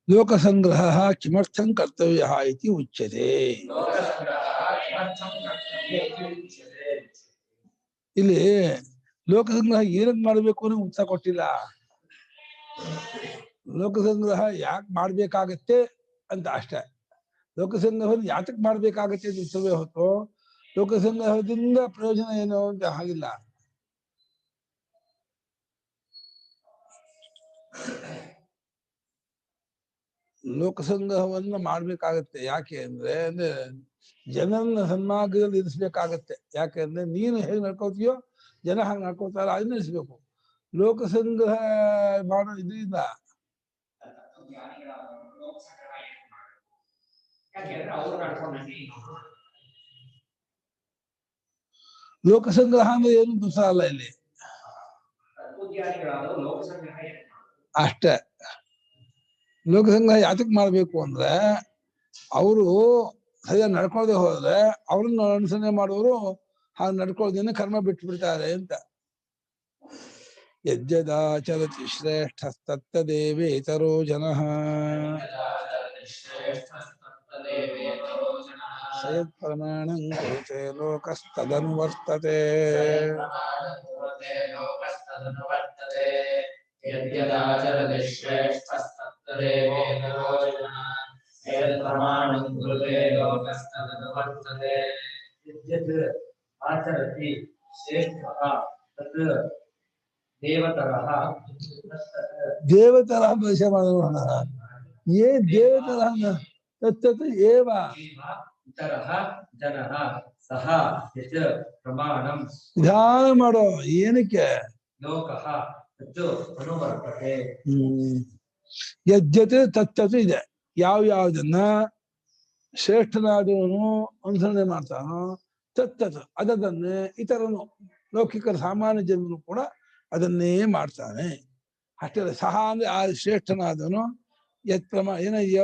लोक संग्रह किमर्थं कर्तव्यः इति उच्यते ಇಲ್ಲಿ ಲೋಕ ಸಂಗ್ರಹ ಏನಕ್ಕೆ ಮಾಡಬೇಕು ಅನ್ನೋ ಉತ್ತರ ಕೊಟ್ಟಿಲ್ಲ ಲೋಕ ಸಂಗ್ರಹ ಯಾಕೆ ಮಾಡ್ಬೇಕಾಗತ್ತೆ ಅಂತ ಅಷ್ಟೇ ಲೋಕ ಸಂಗ್ರಹವನ್ನು ಯಾತಕ್ಕೆ ಮಾಡ್ಬೇಕಾಗತ್ತೆ ಅಂತ ಉತ್ತರವೇ ಹೊತ್ತು ಲೋಕ ಸಂಗ್ರಹದಿಂದ ಪ್ರಯೋಜನ ಏನು ಅಂತ ಹಾಗಿಲ್ಲ ಲೋಕ ಸಂಗ್ರಹವನ್ನ ಮಾಡ್ಬೇಕಾಗತ್ತೆ ಯಾಕೆ ಅಂದ್ರೆ ಜನರನ್ನ ಸನ್ಮಾರ್ಗದಲ್ಲಿ ಇರಿಸ್ಬೇಕಾಗತ್ತೆ ಯಾಕೆ ಅಂದ್ರೆ ನೀನು ಹೇಗೆ ನಡ್ಕೋತೀಯೋ ಜನ ಹಾಗೆ ನಡ್ಕೋತಾರ ಅದನ್ನ ಇರಿಸ್ಬೇಕು ಲೋಕ ಸಂಗ್ರಹ ಮಾಡೋ ಇದರಿಂದ ಲೋಕ ಸಂಗ್ರಹ ಅಂದ್ರೆ ಏನು ದೋಷ ಅಲ್ಲ ಇಲ್ಲಿ ಅಷ್ಟೇ ಲೋಕ ಸಂಗ್ರಹ ಯಾತಕ್ ಮಾಡ್ಬೇಕು ಅಂದ್ರೆ ಅವರು ಸರಿಯಾಗಿ ನಡ್ಕೊಳ್ಳದೆ ಹೋದ್ರೆ ಅವ್ರನ್ನ ಅನುಸರಣೆ ಮಾಡೋರು ಹಾಗೆ ನಡ್ಕೊಳ್ಳೋದನ್ನ ಕರ್ಮ ಬಿಟ್ಟು ಬಿಡ್ತಾರೆ ಅಂತ ಯಜ್ಜದಾಚರತಿ ಶ್ರೇಷ್ಠ ತತ್ತದೇವೇತರೋ ಜನಃ ಸಯತ್ ಪ್ರಮಾಣಂ ಕುರುತೆ ಲೋಕಸ್ತದನುವರ್ತತೆ ಆಚರತಿ ಶ್ರೇಷ್ಠಃ ತತ್ ದೇವತರಃ ದೇವತರಃ ಭಾಷೆ ಮಾಡೋಣ ಏ ದೇವತರಃ ತತ್ತತ್ ಏವ ಇತರಃ ಜನಃ ಸಹ ಯತ್ ಪ್ರಮಾಣಂ ಧ್ಯಾನ ಮಾಡೋ ಏನಕ್ಕೆ ಲೋಕಃ ತತ್ ಅನುವರ್ತತೆ ಯಜ್ಜತೆ ತತ್ತತ್ ಇದೆ ಯಾವ್ದನ್ನ ಶ್ರೇಷ್ಠನಾದವನು ಅನುಸರಣೆ ಮಾಡ್ತಾನೋ ತತ್ತತ್ ಅದನ್ನೇ ಇತರನು ಲೌಕಿಕ ಸಾಮಾನ್ಯ ಜನರು ಕೂಡ ಅದನ್ನೇ ಮಾಡ್ತಾನೆ ಅಷ್ಟೇ ಸಹ ಅಂದ್ರೆ ಆ ಶ್ರೇಷ್ಠನಾದವನು ಯತ್ ಪ್ರಮಾಣ ಏನಯ್ಯ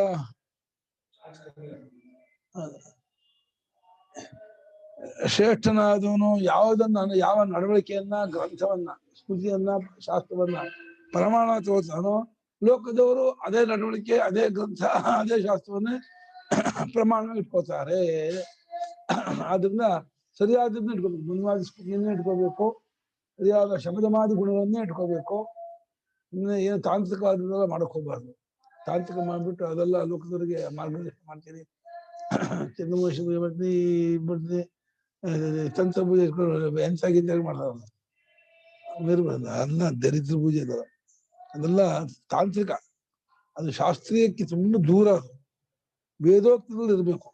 ಶ್ರೇಷ್ಠನಾದವನು ಯಾವುದನ್ನ ಯಾವ ನಡವಳಿಕೆಯನ್ನ ಗ್ರಂಥವನ್ನ ಸ್ಮೃತಿಯನ್ನ ಶಾಸ್ತ್ರವನ್ನ ಪ್ರಮಾಣ ತೋರ್ತಾನೋ ಲೋಕದವರು ಅದೇ ನಡವಳಿಕೆ ಅದೇ ಗ್ರಂಥ ಅದೇ ಶಾಸ್ತ್ರವನ್ನೇ ಪ್ರಮಾಣ ಇಟ್ಕೋತಾರೆ ಆದ್ರಿಂದ ಸರಿಯಾದನ್ನ ಇಟ್ಕೋಬೇಕು ಮುನ್ವಾದ ಸ್ಮೃತಿಯನ್ನೇ ಇಟ್ಕೋಬೇಕು ಸರಿಯಾದ ಶಬ್ದಮಾದಿ ಗುಣವನ್ನೇ ಇಟ್ಕೋಬೇಕು ಇನ್ನು ಏನು ತಾಂತ್ರಿಕವಾದದೆಲ್ಲ ಮಾಡಕ್ ಹೋಗ್ಬಾರ್ದು ತಾಂತ್ರಿಕ ಮಾಡ್ಬಿಟ್ಟು ಅದೆಲ್ಲ ಲೋಕದವರಿಗೆ ಮಾರ್ಗದರ್ಶನ ಮಾಡ್ತೀನಿ ಚಂದ್ರಮೋಷ ಬರ್ತೀನಿ ತಂತ್ರ ಪೂಜೆ ಇಟ್ಕೊಂಡು ಎಂತಾಗಿದ್ದಾಗ ಮಾಡ್ತಾರಲ್ಲ ಬೇರ್ಬಾರ್ದು ಅದನ್ನ ದರಿದ್ರ ಪೂಜೆ ಇದಲ್ಲ ಅದೆಲ್ಲ ತಾಂತ್ರಿಕ ಅದು ಶಾಸ್ತ್ರೀಯಕ್ಕೆ ತುಂಬಾ ದೂರ ಅದು ವೇದೋಕ್ತದಲ್ಲಿ ಇರಬೇಕು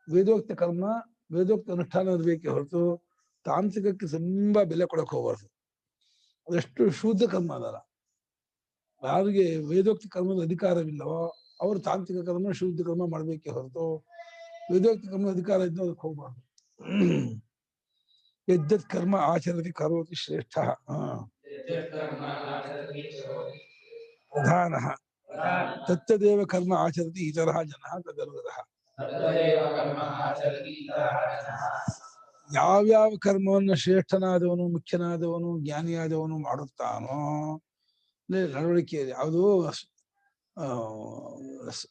ವೇದೋಕ್ತ ಕರ್ಮ ವೇದೋಕ್ತ ಅನುಷ್ಠಾನ ಇರಬೇಕೆ ಹೊರತು ತಾಂತ್ರಿಕಕ್ಕೆ ತುಂಬಾ ಬೆಲೆ ಕೊಡಕ್ ಹೋಗ್ಬಾರ್ದು ಅದೆಷ್ಟು ಶುದ್ಧ ಕರ್ಮ ಅದಲ್ಲ ಯಾರಿಗೆ ವೇದೋಕ್ತ ಕರ್ಮದ ಅಧಿಕಾರವಿಲ್ಲವೋ ಅವರು ತಾಂತ್ರಿಕ ಕರ್ಮ ಶುದ್ಧ ಕರ್ಮ ಮಾಡ್ಬೇಕೆ ಹೊರತು ವೇದೋಕ್ತ ಕರ್ಮ ಅಧಿಕಾರ ಇದ್ದು ಅದಕ್ಕೆ ಹೋಗ್ಬಾರ್ದು ಯದ್ಯತ್ ಕರ್ಮ ಆಚರತಿ ಕರೋತಿ ಶ್ರೇಷ್ಠ ಪ್ರಧಾನ ತತ್ತದೇವ ಕರ್ಮ ಆಚರತಿ ಇತರ ಜನ ತದರ್ವತಃ ಯಾವ್ಯಾವ ಕರ್ಮವನ್ನು ಶ್ರೇಷ್ಠನಾದವನು ಮುಖ್ಯನಾದವನು ಜ್ಞಾನಿಯಾದವನು ಮಾಡುತ್ತಾನೋ ನಡವಳಿಕೆ ಯಾವುದು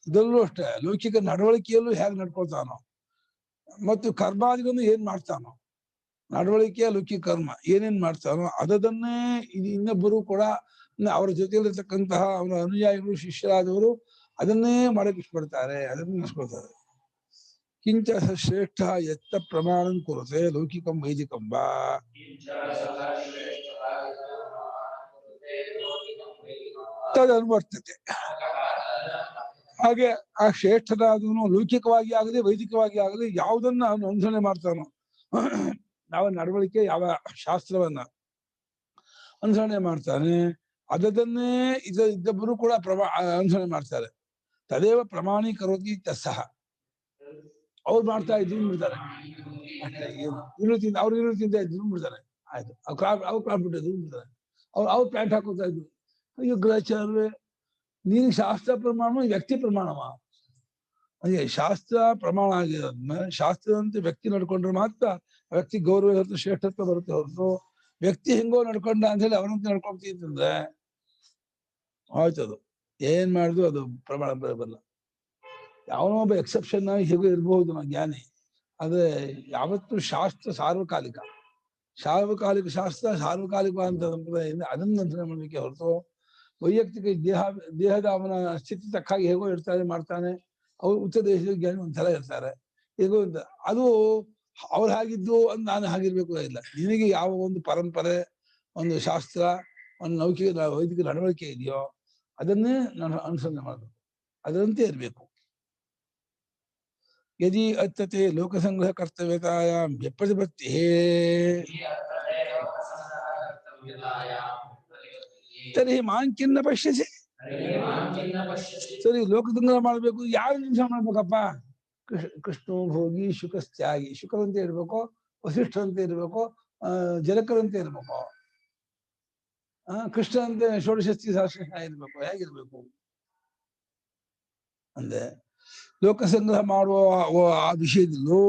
ಇದರಲ್ಲೂ ಅಷ್ಟೇ ಲೌಕಿಕ ನಡವಳಿಕೆಯಲ್ಲೂ ಹೇಗೆ ನಡ್ಕೊಳ್ತಾನೋ ಮತ್ತು ಕರ್ಮಾದಿಗಳನ್ನು ಏನ್ ಮಾಡ್ತಾನೋ ನಡವಳಿಕೆಯ ಲೌಕಿಕ ಕರ್ಮ ಏನೇನ್ ಮಾಡ್ತಾನೋ ಅದನ್ನೇ ಇನ್ನೊಬ್ಬರು ಕೂಡ ಅವರ ಜೊತೆಯಲ್ಲಿರ್ತಕ್ಕಂತಹ ಅವರ ಅನುಯಾಯಿಗಳು ಶಿಷ್ಯರಾದವರು ಅದನ್ನೇ ಮಾಡಕ್ಕೆ ಇಷ್ಟಪಡ್ತಾರೆ ಅದನ್ನೇ ಇಸ್ಕೊಳ್ತಾರೆ ಕಿಂಚ ಶ್ರೇಷ್ಠ ಯತ್ತ ಪ್ರಮಾಣಂ ಕುರುತೆ ಲೌಕಿಕಂ ವೈದಿಕಂ ವಾ ತದನುವರ್ತತೆ. ಹಾಗೆ ಆ ಶ್ರೇಷ್ಠನಾದವನು ಲೌಕಿಕವಾಗಿ ಆಗಲಿ ವೈದಿಕವಾಗಿ ಆಗಲಿ ಯಾವುದನ್ನ ಅವನು ಅನುಸರಣೆ ಮಾಡ್ತಾನೋ, ಯಾವ ನಡವಳಿಕೆ ಯಾವ ಶಾಸ್ತ್ರವನ್ನ ಅನುಸರಣೆ ಮಾಡ್ತಾನೆ ಅದನ್ನೇ ಇದ್ದೊಬ್ಬರು ಕೂಡ ಅನುಸರಣೆ ಮಾಡ್ತಾರೆ. ತದೇವ ಪ್ರಮಾಣೀಕರೋತಿ ತಸ್ಸಹ. ಅವ್ರು ಮಾಡ್ತಾ ಇದ್ರು ಬಿಡ್ತಾರೆ, ಅವ್ರು ಇರುತ್ತಿಂದ ಇದ್ರು ಬಿಡ್ತಾರೆ. ಆಯ್ತು, ಅವ್ರು ಕ್ರಾಪ್ ಬಿಟ್ಟಿದ್ರು ಬಿಡ್ತಾರೆ. ಅವ್ರು ಪ್ಯಾಂಟ್ ಹಾಕೋತಾ ಇದ್ರು. ಅಯ್ಯೋ ಗ್ರಹಚಾರ್ಯ, ನೀನು ಶಾಸ್ತ್ರ ಪ್ರಮಾಣ ವ್ಯಕ್ತಿ ಪ್ರಮಾಣವ. ಅದೇ ಶಾಸ್ತ್ರ ಪ್ರಮಾಣ ಆಗಿರೋದ್ಮೇಲೆ ಶಾಸ್ತ್ರದಂತೆ ವ್ಯಕ್ತಿ ನಡ್ಕೊಂಡ್ರೆ ಮಾತ್ರ ವ್ಯಕ್ತಿ ಗೌರವ ಹೊರತು ಶ್ರೇಷ್ಠತ್ವ ಬರುತ್ತೆ ಹೊರತು ವ್ಯಕ್ತಿ ಹೆಂಗೋ ನಡ್ಕೊಂಡ ಅಂತ ಹೇಳಿ ಅವನಂತೆ ನಡ್ಕೊಂತೀಂತಂದ್ರೆ ಆಯ್ತದು ಏನ್ ಮಾಡುದು ಅದು ಪ್ರಮಾಣ ಬರಬಲ್ಲ. ಯಾವನೋ ಒಬ್ಬ ಎಕ್ಸೆಪ್ಷನ್ ಆಗಿ ಹೇಗೂ ಇರ್ಬಹುದು ನಮ್ಮ ಜ್ಞಾನಿ. ಆದ್ರೆ ಯಾವತ್ತೂ ಶಾಸ್ತ್ರ ಸಾರ್ವಕಾಲಿಕ ಶಾಸ್ತ್ರ ಸಾರ್ವಕಾಲಿಕ ಅಂತ ಸಂಪ್ರದಾಯದಿಂದ ಅದನ್ನು ಅಧ್ಯಯನ ಮಾಡಲಿಕ್ಕೆ ಹೊರತು ವೈಯಕ್ತಿಕ ದೇಹದ ಅವನ ಸ್ಥಿತಿ ತಕ್ಕಾಗಿ ಹೇಗೋ ಇರ್ತಾರೆ ಮಾಡ್ತಾನೆ. ಅವ್ರು ಉತ್ತರ ದೇಶದ ಜ್ಞಾನಿ ಒಂದ್ಸಲ ಇರ್ತಾರೆ, ಹೇಗೋ ಅದು ಅವ್ರು ಹಾಗಿದ್ದು ಅಂತ ನಾನು ಹಾಗಿರ್ಬೇಕು ಇಲ್ಲ. ನಿನಗೆ ಯಾವ ಒಂದು ಪರಂಪರೆ, ಒಂದು ಶಾಸ್ತ್ರ, ಒಂದು ವೈದಿಕ ನಡವಳಿಕೆ ಇದೆಯೋ ಅದನ್ನೇ ನಾನು ಅನುಸರಣೆ ಮಾಡಬೇಕು, ಅದರಂತೆ ಇರಬೇಕು. ಯದಿ ಅತ್ತತೆ ಲೋಕಸಂಗ್ರಹ ಕರ್ತವ್ಯತಾಯಾಂ ವ್ಯಪ್ರತಿಪತ್ತಿ ತರ್ಹಿ ಮಾಂಕಿನ್ನ ಪಶ್ಯಸಿ. ಸರಿ, ಲೋಕಸಂಗ್ರಹ ಮಾಡ್ಬೇಕು, ಯಾರು ನಿಮಿಷ ಮಾಡ್ಬೇಕಪ್ಪ? ಕೃಷ್ಣ ಭೋಗಿ ಶುಕಸ್ತ್ಯಾಗಿ. ಶುಕರಂತೆ ಇರ್ಬೇಕು, ವಸಿಷ್ಠರಂತೆ ಇರ್ಬೇಕು, ಜನಕರಂತೆ ಇರ್ಬೇಕು, ಕೃಷ್ಣಂತೆ ಷೋಡಶಸ್ತಿ ಸಹಸ್ರ ಇರ್ಬೇಕು. ಹೇಗಿರ್ಬೇಕು ಅಂದ್ರೆ ಲೋಕಸಂಗ್ರಹ ಮಾಡುವ ಆ ವಿಷಯದಲ್ಲೂ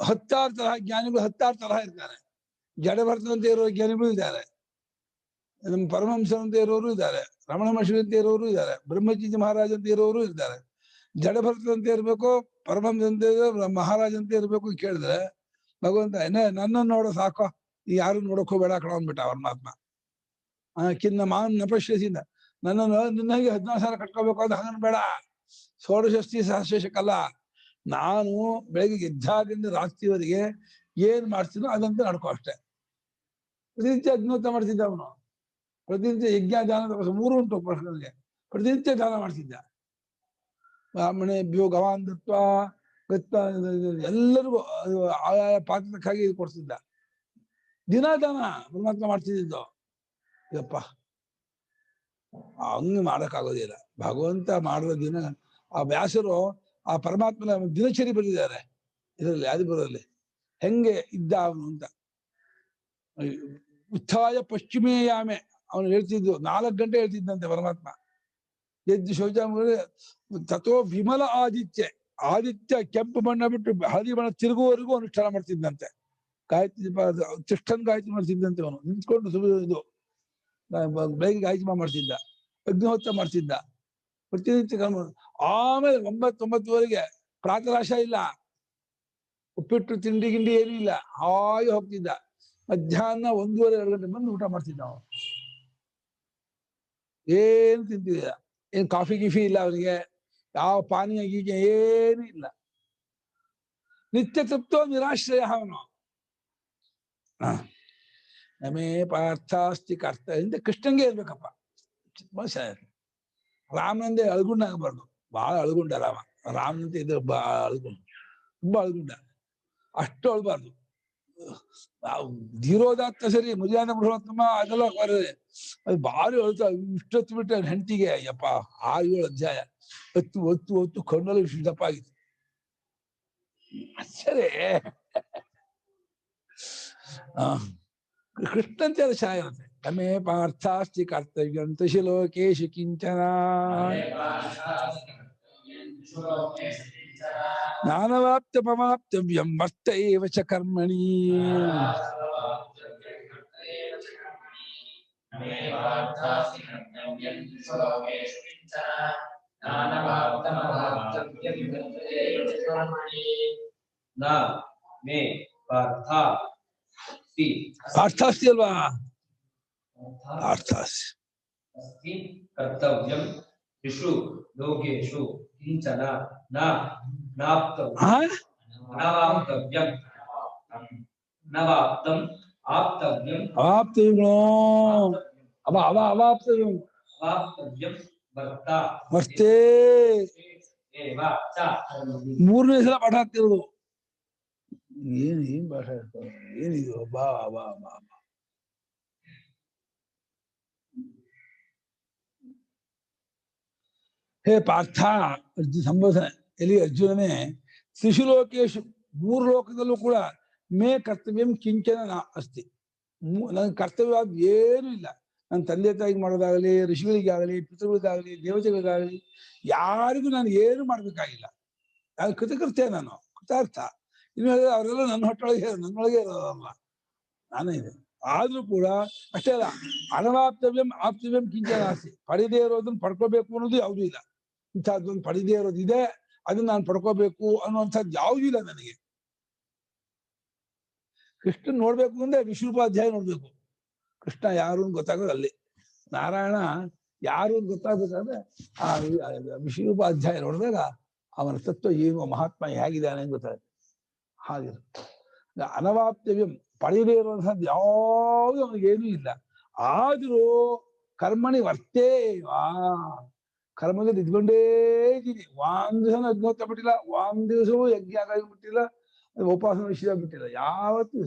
10 ತರಹ ಜ್ಞಾನಿಗಳು 10 ತರಹ ಇರ್ತಾರೆ. ಜಡಭರ್ತನಂತೆ ಇರುವ ಜ್ಞಾನಿಗಳು ಇದ್ದಾರೆ, ನಮ್ಮ ಪರಮಹಂಸರಂತೆ ಇರೋರು ಇದ್ದಾರೆ, ರಮಣ ಮಹರ್ಷಿಯಂತೆ ಇರೋರು ಇದ್ದಾರೆ, ಬ್ರಹ್ಮಜಿತ್ ಮಹಾರಾಜ್ ಅಂತ ಇರೋರು ಇದ್ದಾರೆ. ಜಡಭರ್ತನಂತೆ ಇರ್ಬೇಕು, ಪರಮಹಂಸಂತೆ ಮಹಾರಾಜಂತೆ ಇರ್ಬೇಕು ಕೇಳಿದ್ರೆ ಭಗವಂತ ನನ್ನನ್ನು ನೋಡೋ ಸಾಕೋ, ಯಾರು ನೋಡಕ್ ಹೋಗ್ಬೇಡ ಕಣ ಅಂದ್ಬಿಟ್ಟ ಪರಮಾತ್ಮ. ಕಿನ್ನ ಮಾನ್ ನಪಶ್ಯಸಿಂದ ನನ್ನನ್ನು ನಿನ್ನಾಗಿ 14 ಕಟ್ಕೋಬೇಕು ಅಂತ ಹಂಗನ್ ಬೇಡ. ಷೋಡಶಸ್ತಿ ಸಹಸ್ರಶಕಲ್ಲ, ನಾನು ಬೆಳಗ್ಗೆ ಎದ್ದಾಗಿಂದ ರಾತ್ರಿವರೆಗೆ ಏನ್ ಮಾಡ್ತೀನೋ ಅದಂತ ನಡ್ಕೋ ಅಷ್ಟೇ. ಪ್ರತಿನಿತ್ಯ ಅಗ್ನೋತ್ತ ಮಾಡ್ತಿದ್ದ ಅವನು, ಪ್ರತಿನಿತ್ಯ ಯಜ್ಞ ದಾನ 3 ಉಂಟು ಪ್ರಶ್ನೆಗೆ. ಪ್ರತಿನಿತ್ಯ ದಾನ ಮಾಡ್ತಿದ್ದ. ಬ್ರಾಹ್ಮಣೇಭ್ಯೋ ಗವಾನ್ ದತ್ವ ಎಲ್ಲರಿಗೂ ಆಯಾಯ ಪಾತ್ರಕ್ಕಾಗಿ ಕೊಡ್ತಿದ್ದ. ದಿನ ದಾನ ಪರಮಾತ್ಮ ಮಾಡ್ತಿದ್ದು. ಯಪ್ಪ, ಹಂಗೆ ಮಾಡಕ್ಕಾಗೋದಿಲ್ಲ. ಭಗವಂತ ಮಾಡುವ ದಿನ ಆ ವ್ಯಾಸರು ಆ ಪರಮಾತ್ಮನ ದಿನಚರಿ ಬರೆದಿದ್ದಾರೆ ಇದರಲ್ಲಿ ಆದಿಪುರದಲ್ಲಿ, ಹೆಂಗೆ ಇದ್ದ ಅವನು ಅಂತ. ಉತ್ಥಾಯ ಪಶ್ಚಿಮೇಯಾಮೆ ಅವನು ಹೇಳ್ತಿದ್ದು, 4 ಗಂಟೆ ಹೇಳ್ತಿದ್ದಂತೆ ಪರಮಾತ್ಮ. ಎದ್ದು ಶೌಚ ತಥೋ ವಿಮಲ ಆದಿತ್ಯ ಕೆಂಪು ಬಣ್ಣ ಬಿಟ್ಟು ಹಳದಿ ಬಣ್ಣ ತಿರುಗುವವರೆಗೂ ಅನುಷ್ಠಾನ ಮಾಡ್ತಿದ್ದಂತೆ. ಗಾಯತ್ರಿ ತಿಷ್ಠನ್ ಗಾಯತ್ರಿ ಮಾಡ್ತಿದ್ದಂತೆ. ಅವನು ನಿಂತ್ಕೊಂಡು ಇದು ಬೆಳಗ್ಗೆ ಗಾಯತ್ರಿ ಮಾಡ್ತಿದ್ದ, ಅಗ್ನಿಹೋತ್ರ ಮಾಡ್ತಿದ್ದ ಪ್ರತಿನಿತ್ಯ. ಆಮೇಲೆ 9-9ವರೆಗೆ ಪ್ರಾತರಾಶ ಇಲ್ಲ, ಉಪ್ಪಿಟ್ಟು ತಿಂಡಿ ಗಿಂಡಿ ಏನೂ ಇಲ್ಲ, ಹಾಗೆ ಹೋಗ್ತಿದ್ದ. ಮಧ್ಯಾಹ್ನ 1:30-2 ಗಂಟೆ ಬಂದು ಊಟ ಮಾಡ್ತಿದ್ದ. ಅವನು ಏನು ತಿಂತಿದ್ದ, ಏನ್ ಕಾಫಿ ಗಿಫಿ ಇಲ್ಲ ಅವನಿಗೆ, ಯಾವ ಪಾನೀಯ ಗೀಗೆ ಏನೂ ಇಲ್ಲ. ನಿತ್ಯ ತೃಪ್ತೋ ನಿರಾಶ್ರಯ ಅವನು. ನಮೇ ಪಾರ್ಥಾಸ್ತಿ ಕರ್ತವ್ಯ ಕೃಷ್ಣಂಗೆ ಇರ್ಬೇಕಪ್ಪ. ರಾಮನಂದೇ ಅಳ್ಗುಂಡ ಆಗಬಾರ್ದು, ಬಹಳ ಅಳ್ಗುಂಡ ರಾಮ. ರಾಮನಂತೆ ಇದ್ರೆ ಅಳ್ಗುಂಡ, ತುಂಬಾ ಅಳ್ಗುಂಡ, ಅಷ್ಟು ಅಳ್ಬಾರ್ದು. ಧೀರೋದಾತ್ತ ಸರಿ, ಮರ್ಯಾದ ಪುರುಷೋತ್ತಮ ಅದೆಲ್ಲ ಅದು ಭಾರಿ ಅಳ್ತಾ ಇಷ್ಟೊತ್ತು ಬಿಟ್ಟೆ ಹೆಂಡತಿಗೆ. ಅಯ್ಯಪ್ಪ 6-7 ಅಧ್ಯಾಯ ಒತ್ತು ಕಣ್ಣಲ್ಲಿ ಇಷ್ಟು ದಪ್ಪ ಆಗಿತ್ತು. ಸರಿ, ಕೃಷ್ಣಂತೆ ಅದು ಛಾಯ ಇರುತ್ತೆ. ನಮೇ ಪಾರ್ಥಾಸ್ತಿ ಕರ್ತವ್ಯಂ ತಶಿ ಲೋಕೇಶು ಕಿಂಚನ ಜ್ಞಾನವಾಪ್ತಮವಾಪ್ತವ್ಯಂ ವರ್ತ ಏವ ಚ ಕರ್ಮಣಿ. ಪಾರ್ಥಾಸ್ತಿ ಅಲ್ವಾ? ಕರ್ತವ್ಯಂ ತ್ರಿಷು ಲೋಕೇಶು ಕಿಂಚನ ನ नाप्तव्यम् ಹಾ अनवाप्तव्यम् नवाप्तम् आप्तव्यम् ಅವಾಪ್ತವ್ಯೋ ಅವಾಪ್ತವ್ಯಂ अवाप्तव्यम् वर्ता ಮರ್ತೇ एव च ಮೂರನೇ ಸಲ ಪಾಠ ಆಗ್ತಿರೋದು. ಏನ್ ಪಾಠ ಆಗ್ತದೆ ಏನಿದು ಬಾ ಬಾ ಬಾ ಬಾ. ಹೇ ಪಾರ್ಥ ಅರ್ಜುನ ಸಂಬೋಧನೆ ಎಲ್ಲಿ ಅರ್ಜುನನೇ ತ್ರಿಷು ಲೋಕೇಶು ಮೂರು ಲೋಕದಲ್ಲೂ ಕೂಡ ಮೇ ಕರ್ತವ್ಯಂ ಕಿಂಚನ ಅಸ್ತಿ. ನನಗೆ ಕರ್ತವ್ಯವಾದ ಏನೂ ಇಲ್ಲ. ನನ್ನ ತಂದೆ ತಾಯಿಗೆ ಮಾಡೋದಾಗಲಿ, ಋಷಿಗಳಿಗಾಗಲಿ, ಪಿತೃಗಳಿಗಾಗಲಿ, ದೇವತೆಗಳಿಗಾಗಲಿ ಯಾರಿಗೂ ನಾನು ಏನು ಮಾಡ್ಬೇಕಾಗಿಲ್ಲ. ಅದು ಕೃತಕೃತ್ಯ, ನಾನು ಕೃತಾರ್ಥ. ಇನ್ನು ಅವರೆಲ್ಲ ನನ್ನೊಳಗೆ ಇರೋದಲ್ಲ, ನಾನೇ ಇದೆ. ಆದ್ರೂ ಕೂಡ ಅಷ್ಟೇ ಅಲ್ಲ, ಅನವಾಪ್ತವ್ಯಂ ಆಪ್ತವ್ಯಂ ಕಿಂಚನ ಆಸ್ತಿ. ಪಡೆದೇ ಇರೋದನ್ನ ಪಡ್ಕೋಬೇಕು ಅನ್ನೋದು ಯಾವುದೂ ಇಲ್ಲ. ಇಂಥದ್ದೊಂದು ಪಡೆದೇ ಇರೋದಿದೆ, ಅದನ್ನ ನಾನು ಪಡ್ಕೋಬೇಕು ಅನ್ನುವಂಥದ್ದು ಯಾವುದೂ ಇಲ್ಲ ನನಗೆ. ಕೃಷ್ಣನ್ ನೋಡ್ಬೇಕು ಅಂದ್ರೆ ವಿಶ್ವರೂಪಾಧ್ಯಾಯ ನೋಡ್ಬೇಕು. ಕೃಷ್ಣ ಯಾರು ಅಂತ ಗೊತ್ತಾಗೋದು ಅಲ್ಲಿ. ನಾರಾಯಣ ಯಾರು ಅಂತ ಗೊತ್ತಾಗ್ಬೇಕಾದ್ರೆ ಆ ವಿಶ್ವರೂಪಾಧ್ಯಾಯ ನೋಡಿದಾಗ ಅವನ ತತ್ವ ಏನು, ಮಹಾತ್ಮ ಹೇಗಿದ್ದಾನೆ ಅಂತ ಗೊತ್ತಾಗುತ್ತೆ. ಹಾಗೆ ಅನವಾಪ್ತವ್ಯಂ ಪಡೆಯದೇ ಇರುವಂತಹದ್ದು ಯಾವುದು ಅವನಿಗೇನೂ ಇಲ್ಲ. ಆದ್ರೂ ಕರ್ಮಣಿ ವರ್ತೇ ಕರ್ಮದಲ್ಲಿ ಇದ್ಕೊಂಡೇ ಇದ್ದೀನಿ. ಒಂದ್ ದಿವಸ ಅಗ್ನೋತ್ರ ಬಿಟ್ಟಿಲ್ಲ, ಒಂದ್ ದಿವಸವೂ ಯಜ್ಞ ಆಗಿ ಬಿಟ್ಟಿಲ್ಲ, ಉಪವಾಸ ವಿಷಯ ಬಿಟ್ಟಿಲ್ಲ ಯಾವತ್ತು.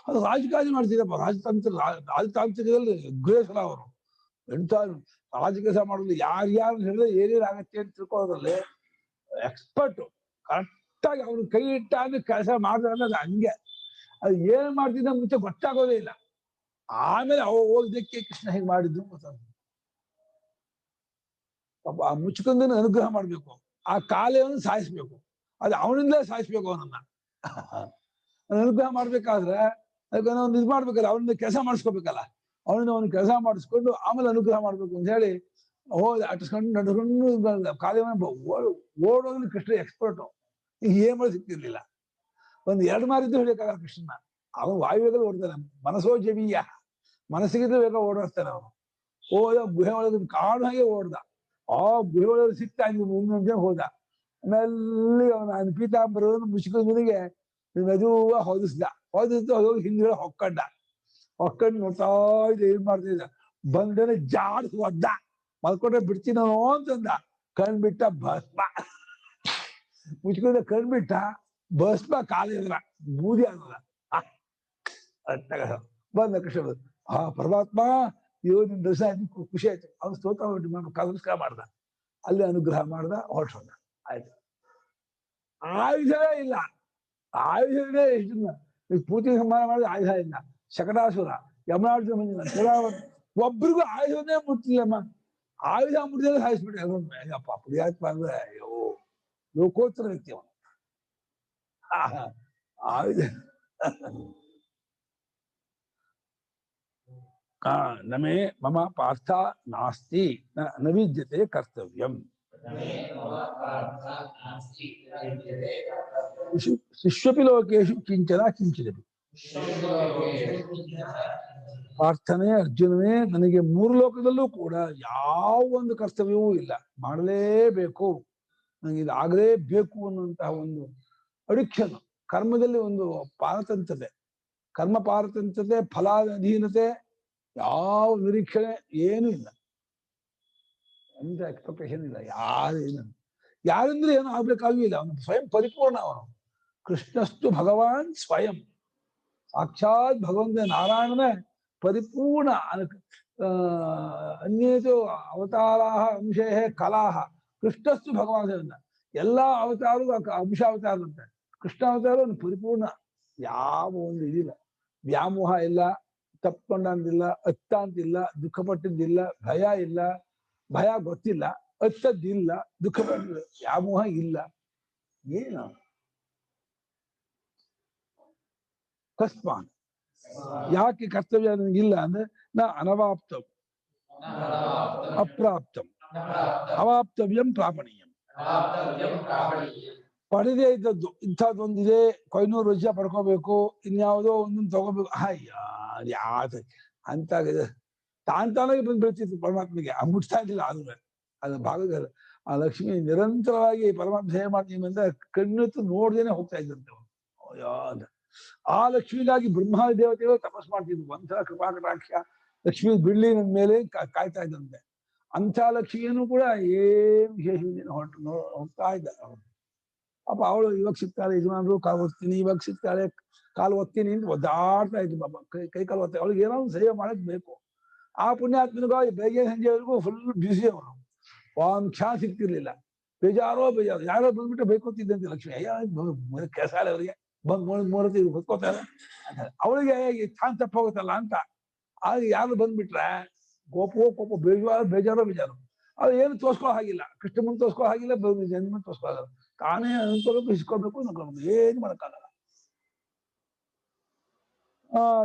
ಅದು ರಾಜಕಾರಣ ಮಾಡ್ತಿದ್ದಪ್ಪ. ರಾಜತಾಂತ್ರಿಕದಲ್ಲಿ ಅಗ್ರೇಸರ ಅವರು. ಎಂತ ರಾಜಕೀಯ ಮಾಡೋದು ಯಾರ್ಯಾರು ಹೇಳಿದ್ರೆ ಏನೇನಾಗತ್ತೆ ಅಂತ ತಿಳ್ಕೊಳ್ಳೋದ್ರಲ್ಲಿ ಎಕ್ಸ್ಪರ್ಟ್. ಕರೆಕ್ಟಾಗಿ ಅವ್ನು ಕೈ ಇಟ್ಟ ಅಂದ್ರೆ ಕೆಲಸ ಮಾಡಿದ್ರೆ ಅದು ಹಂಗೆ. ಅದು ಏನ್ ಮಾಡ್ತಿದ್ದ ಮುಂಚೆ ಗೊತ್ತಾಗೋದೇ ಇಲ್ಲ. ಆಮೇಲೆ ಹೋಗ್ದಕ್ಕೆ ಕೃಷ್ಣ ಹೇಗೆ ಮಾಡಿದ್ದು ಗೊತ್ತಾಗ್ತದೆ. ಪಾಪ ಆ ಮುಚ್ಕೊಂಡನ್ನು ಅನುಗ್ರಹ ಮಾಡ್ಬೇಕು, ಆ ಕಾಲೆಯನ್ನು ಸಾಯಿಸ್ಬೇಕು, ಅದು ಅವನಿಂದಲೇ ಸಾಯಿಸ್ಬೇಕು ಅವನನ್ನ. ಅನುಗ್ರಹ ಮಾಡ್ಬೇಕಾದ್ರೆ ಅದಕ್ಕೆ ಒಂದು ಇದು ಮಾಡ್ಬೇಕಲ್ಲ, ಅವನಿಂದ ಕೆಲಸ ಮಾಡಿಸ್ಕೋಬೇಕಲ್ಲ. ಅವನಿಂದ ಕೆಲಸ ಮಾಡಿಸ್ಕೊಂಡು ಆಮೇಲೆ ಅನುಗ್ರಹ ಮಾಡ್ಬೇಕು ಅಂತ ಹೇಳಿ ಹೋದ ಅಟ್ಸ್ಕೊಂಡು ನಡ್ಕೊಂಡು ಕಾಲವನ್ನು ಓಡೋದ್ರಲ್ಲಿ ಕೃಷ್ಣ ಎಕ್ಸ್ಪರ್ಟು. ಈಗ ಏನ್ ಮಾಡಿ ಸಿಕ್ತಿರ್ಲಿಲ್ಲ. ಒಂದು ಎರಡು ಮಾರಿದ್ದು ಹಿಡಿಯಕ್ಕಾಗಲ್ಲ ಕೃಷ್ಣನ. ಅವನು ವಾಯುವೇಗದಲ್ಲಿ ಓಡ್ತಾನೆ. ಮನಸ್ಸೋ ಜವೀಯ, ಮನಸ್ಸಿಗಿದ್ರೆ ವೇಗ ಓಡಿಸ್ತಾನೆ ಅವನು. ಹೋದ ಗುಹೆ ಒಳಗೆ ಕಾಡು ಹಾಗೆ ಓಡ್ದ. ಆ ಗುಹೆ ಒಳಗೆ ಸಿಕ್ತಾ ಮುಂದೆ ಹೋದ. ನಲ್ಲಿ ಅವನ ಪೀತಾಂಬರವನ್ನು ಮುಚ್ಕೊಂಡನಿಗೆ ಮೆದುವ ಹೊದಿಸ್ದ ಹೋಗಿ ಹಿಂದ್ಗಡೆ ಹೊಕ್ಕೊಂಡು ನೋಡ್ತಾ ಇದ್ದ. ಏನ್ ಮಾಡ್ತಾ ಇದ್ದ, ಬಂದನೆ ಜಾಡ್ಸ್ ಒದ್ದ. ಮಲ್ಕೊಂಡ್ರೆ ಬಿಡ್ತೀನೋ ಅಂತಂದ. ಕಣ್ಬಿಟ್ಟ ಭಸ್ಮ, ಮುಚ್ಕೊಂಡ ಕಣ್ಬಿಟ್ಟ ಭಸ್ಮ. ಕಾಲಿದ್ರ ಬೂದಿ ಅನ್ನದ. ಬಂದ ಕೃಷ್ಣ ಪರಮಾತ್ಮ ಇವ್ ನಿನ್ ದರ್ಶನ ಖುಷಿ ಆಯ್ತು. ಅವ್ನು ಸ್ತೋತ್ರ ನಮಸ್ಕಾರ ಮಾಡ್ದ, ಅಲ್ಲಿ ಅನುಗ್ರಹ ಮಾಡ್ದ, ಹೊರಟೋದ. ಆಯ್ತು. ಆಯುಧವೇ ಇಲ್ಲ. ಆಯುಧವೇ ಎಷ್ಟು ಪೂಜೆ ಸಂಹಾರ ಮಾಡಿದ್ರೆ ಆಯುಧ ಇಲ್ಲ. ಶಕಟಾಸುರ, ಯಮನಾರ್ಜುನ, ಒಬ್ರಿಗೂ ಆಯುಧನೇ ಮುಟ್ಟಿಲ್ಲಮ್ಮ. ಆಯುಧ ಮುಟ್ಟಿದ್ರೆ ಸಾಯಿಸ್ಬಿಟ್ಟೆ. ಅಯ್ಯಪ್ಪ ಪುಣ್ಯಾತ್ಮ ಅಂದ್ರೆ ಅಯ್ಯೋ ಲೋಕೋತ್ತರ ವ್ಯಕ್ತಿ ಅವನು. ಆಯುಧ ನಮೇ ಮಮ ಪಾರ್ಥ ನಾಸ್ತಿ ನ ವಿದ್ಯತೆ ಕರ್ತವ್ಯಂ. ಶಿಷ್ಯಪಿ ಲೋಕೇಶು ಕಿಂಚನ ಕಿಂಚಿದಪಿ. ಪಾರ್ಥನೆ, ಅರ್ಜುನನೇ, ನನಗೆ ಮೂರು ಲೋಕದಲ್ಲೂ ಕೂಡ ಯಾವ ಒಂದು ಕರ್ತವ್ಯವೂ ಇಲ್ಲ. ಮಾಡಲೇಬೇಕು, ನನಗೆ ಇದಾಗಲೇಬೇಕು ಅನ್ನುವಂತಹ ಒಂದು ಅಡಿಕ್ಷನ್. ಕರ್ಮದಲ್ಲಿ ಒಂದು ಪಾರತಂತ್ರತೆ, ಕರ್ಮ ಪಾರತಂತ್ರತೆ, ಫಲಾಧೀನತೆ, ಯಾವ ನಿರೀಕ್ಷಣೆ ಏನೂ ಇಲ್ಲ. ಎಂತ ಎಕ್ಸ್ಪೆಕ್ಟೇಷನ್ ಇಲ್ಲ. ಯಾರಂದ್ರೆ ಏನು ಆಗ್ಬೇಕಾಗೂ ಇಲ್ಲ. ಅವನು ಸ್ವಯಂ ಪರಿಪೂರ್ಣ. ಅವನು ಕೃಷ್ಣಸ್ತು ಭಗವಾನ್ ಸ್ವಯಂ, ಸಾಕ್ಷಾತ್ ಭಗವಂತ ನಾರಾಯಣನೇ ಪರಿಪೂರ್ಣ. ಅನ್ಯೇತು ಅವತಾರಾಹ ಅಂಶೇ ಕಲಾಹ, ಕೃಷ್ಣಸ್ತು ಭಗವಾನ್. ಎಲ್ಲಾ ಅವತಾರಗಳು ಅಂಶಾವತಾರಂತೆ. ಕೃಷ್ಣ ಅವತಾರ ಒಂದು ಪರಿಪೂರ್ಣ. ಯಾವ ಒಂದು ಇದಿಲ್ಲ, ವ್ಯಾಮೋಹ ಇಲ್ಲ, ತಪ್ಕೊಂಡಂತಿಲ್ಲ, ಅತ್ತಂತಿಲ್ಲ, ದುಃಖ ಪಟ್ಟಿದ್ದಿಲ್ಲ, ಭಯ ಇಲ್ಲ, ಭಯ ಗೊತ್ತಿಲ್ಲ, ಅತ್ತದ್ದಿಲ್ಲ, ದುಃಖ ಪಟ್ಟಿಲ್ಲ, ವ್ಯಾಮೋಹ ಇಲ್ಲ. ಏನು ಕಸ್ಮಾನ್, ಯಾಕೆ ಕರ್ತವ್ಯ ನನಗಿಲ್ಲ ಅಂದ್ರೆ ನಾ ಅನವಾಪ್ತಂ ಅಪ್ರಾಪ್ತಂ ಅವಾಪ್ತವ್ಯಂ ಪ್ರಾಪಣೀಯಂ. ಪಡೆದೇ ಇದ್ದದ್ದು ಇಂಥದ್ದೊಂದಿದೆ, ಕೊಯ್ನೂರು ವರ್ಷ ಪಡ್ಕೋಬೇಕು, ಇನ್ಯಾವುದೋ ಒಂದನ್ನು ತಗೋಬೇಕು. ಅಯ್ಯ ಯಾವ್ದು ಅಂತ ತಾನಾಗೆ ಬಂದು ಬೀಳ್ತಿತ್ತು ಪರಮಾತ್ಮಗೆ. ಮುಟ್ತಾ ಇದ್ದಿಲ್ಲ. ಆದ್ರೆ ಅದು ಭಾಗದ ಆ ಲಕ್ಷ್ಮಿ ನಿರಂತರವಾಗಿ ಪರಮಾತ್ಮ ಸೇವೆ ಮಾಡ್ತೀನಿ ಅಂತ ಕಣ್ಣೆತ್ತು ನೋಡ್ದೇನೆ ಹೋಗ್ತಾ ಇದ್ದಂತೆ ಅವ್ರು. ಅಯ್ಯೋ ಅಂತ. ಆ ಲಕ್ಷ್ಮಿಗಾಗಿ ಬ್ರಹ್ಮಾದಿ ದೇವತೆಗಳು ತಪಸ್ ಮಾಡ್ತಿದ್ರು, ಒಂಥರ ಕೃಪಾಕಟಾಕ್ಷ ಲಕ್ಷ್ಮಿ ಬಿಡ್ಲಿ ನನ್ನ ಮೇಲೆ ಕಾಯ್ತಾ ಇದ್ದಂತೆ. ಅಂಥ ಲಕ್ಷ್ಮಿಯನ್ನು ಕೂಡ ಏನು ವಿಶೇಷ ಹೋಗ್ತಾ ಇದ್ದ ಅವನು. ಪಾಪ ಅವಳು ಇವಾಗ ಸಿಗ್ತಾಳೆ ಯಜಮಾನರು ಕಾಲು ಒತ್ತೀನಿ, ಇವಾಗ ಸಿಗ್ತಾಳೆ ಕಾಲು ಒತ್ತೀನಿ ಅಂತ ಒದ್ದಾಡ್ತಾ ಇದ್ಲು ಪಾಪ, ಕೈ ಕಾಲು ಒತ್ತ. ಅವಳಿಗೆ ಏನೋ ಒಂದು ಸೇವೆ ಮಾಡಕ್ ಬೇಕು. ಆ ಪುಣ್ಯಾತ್ಮನಿಗಾಗಿ ಬೆಳಗ್ಗೆ ಸಂಜೆವರೆಗೂ ಫುಲ್ ಬ್ಯುಸಿ ಅವನು, ಒಂದು ಕ್ಷಣ ಸಿಗ್ತಿರ್ಲಿಲ್ಲ. ಬೇಜಾರೋ ಯಾರೋ ಬಂದ್ಬಿಟ್ಟು ಬೈಕೋತಿದ್ದಂತೆ ಲಕ್ಷ್ಮಿ, ಅಯ್ಯ ಕೆಸಾಲ ಅವರಿಗೆ ಬಂದ್ ಮೂರತಿ ಹೊತ್ಕೋತಾರೆ. ಅವಳಿಗೆ ಚಾನ್ ತಪ್ಪ ಹೋಗುತ್ತಲ್ಲ ಅಂತ. ಆಗ ಯಾರು ಬಂದ್ಬಿಟ್ರೆ ಕೋಪ ಬೇಜಾರೋ ಅದು ಏನು ತೋರ್ಸ್ಕೋ ಹಾಗಿಲ್ಲ, ಕೃಷ್ಣ ಮುಂದೆ ತೋರ್ಸ್ಕೋ ಹಾಗಿಲ್ಲ, ಜನ ಮುಂದೆ ತೋರ್ಸ್ಕೋ ಆಗಲ್ಲ. ತಾನೇ ಅನ್ಕೋಬೇಕು, ಇಸ್ಕೋಬೇಕು, ಅನ್ಕೋಬೇಕು, ಏನು ಮಾಡಕ್ಕಾಗಲ್ಲ.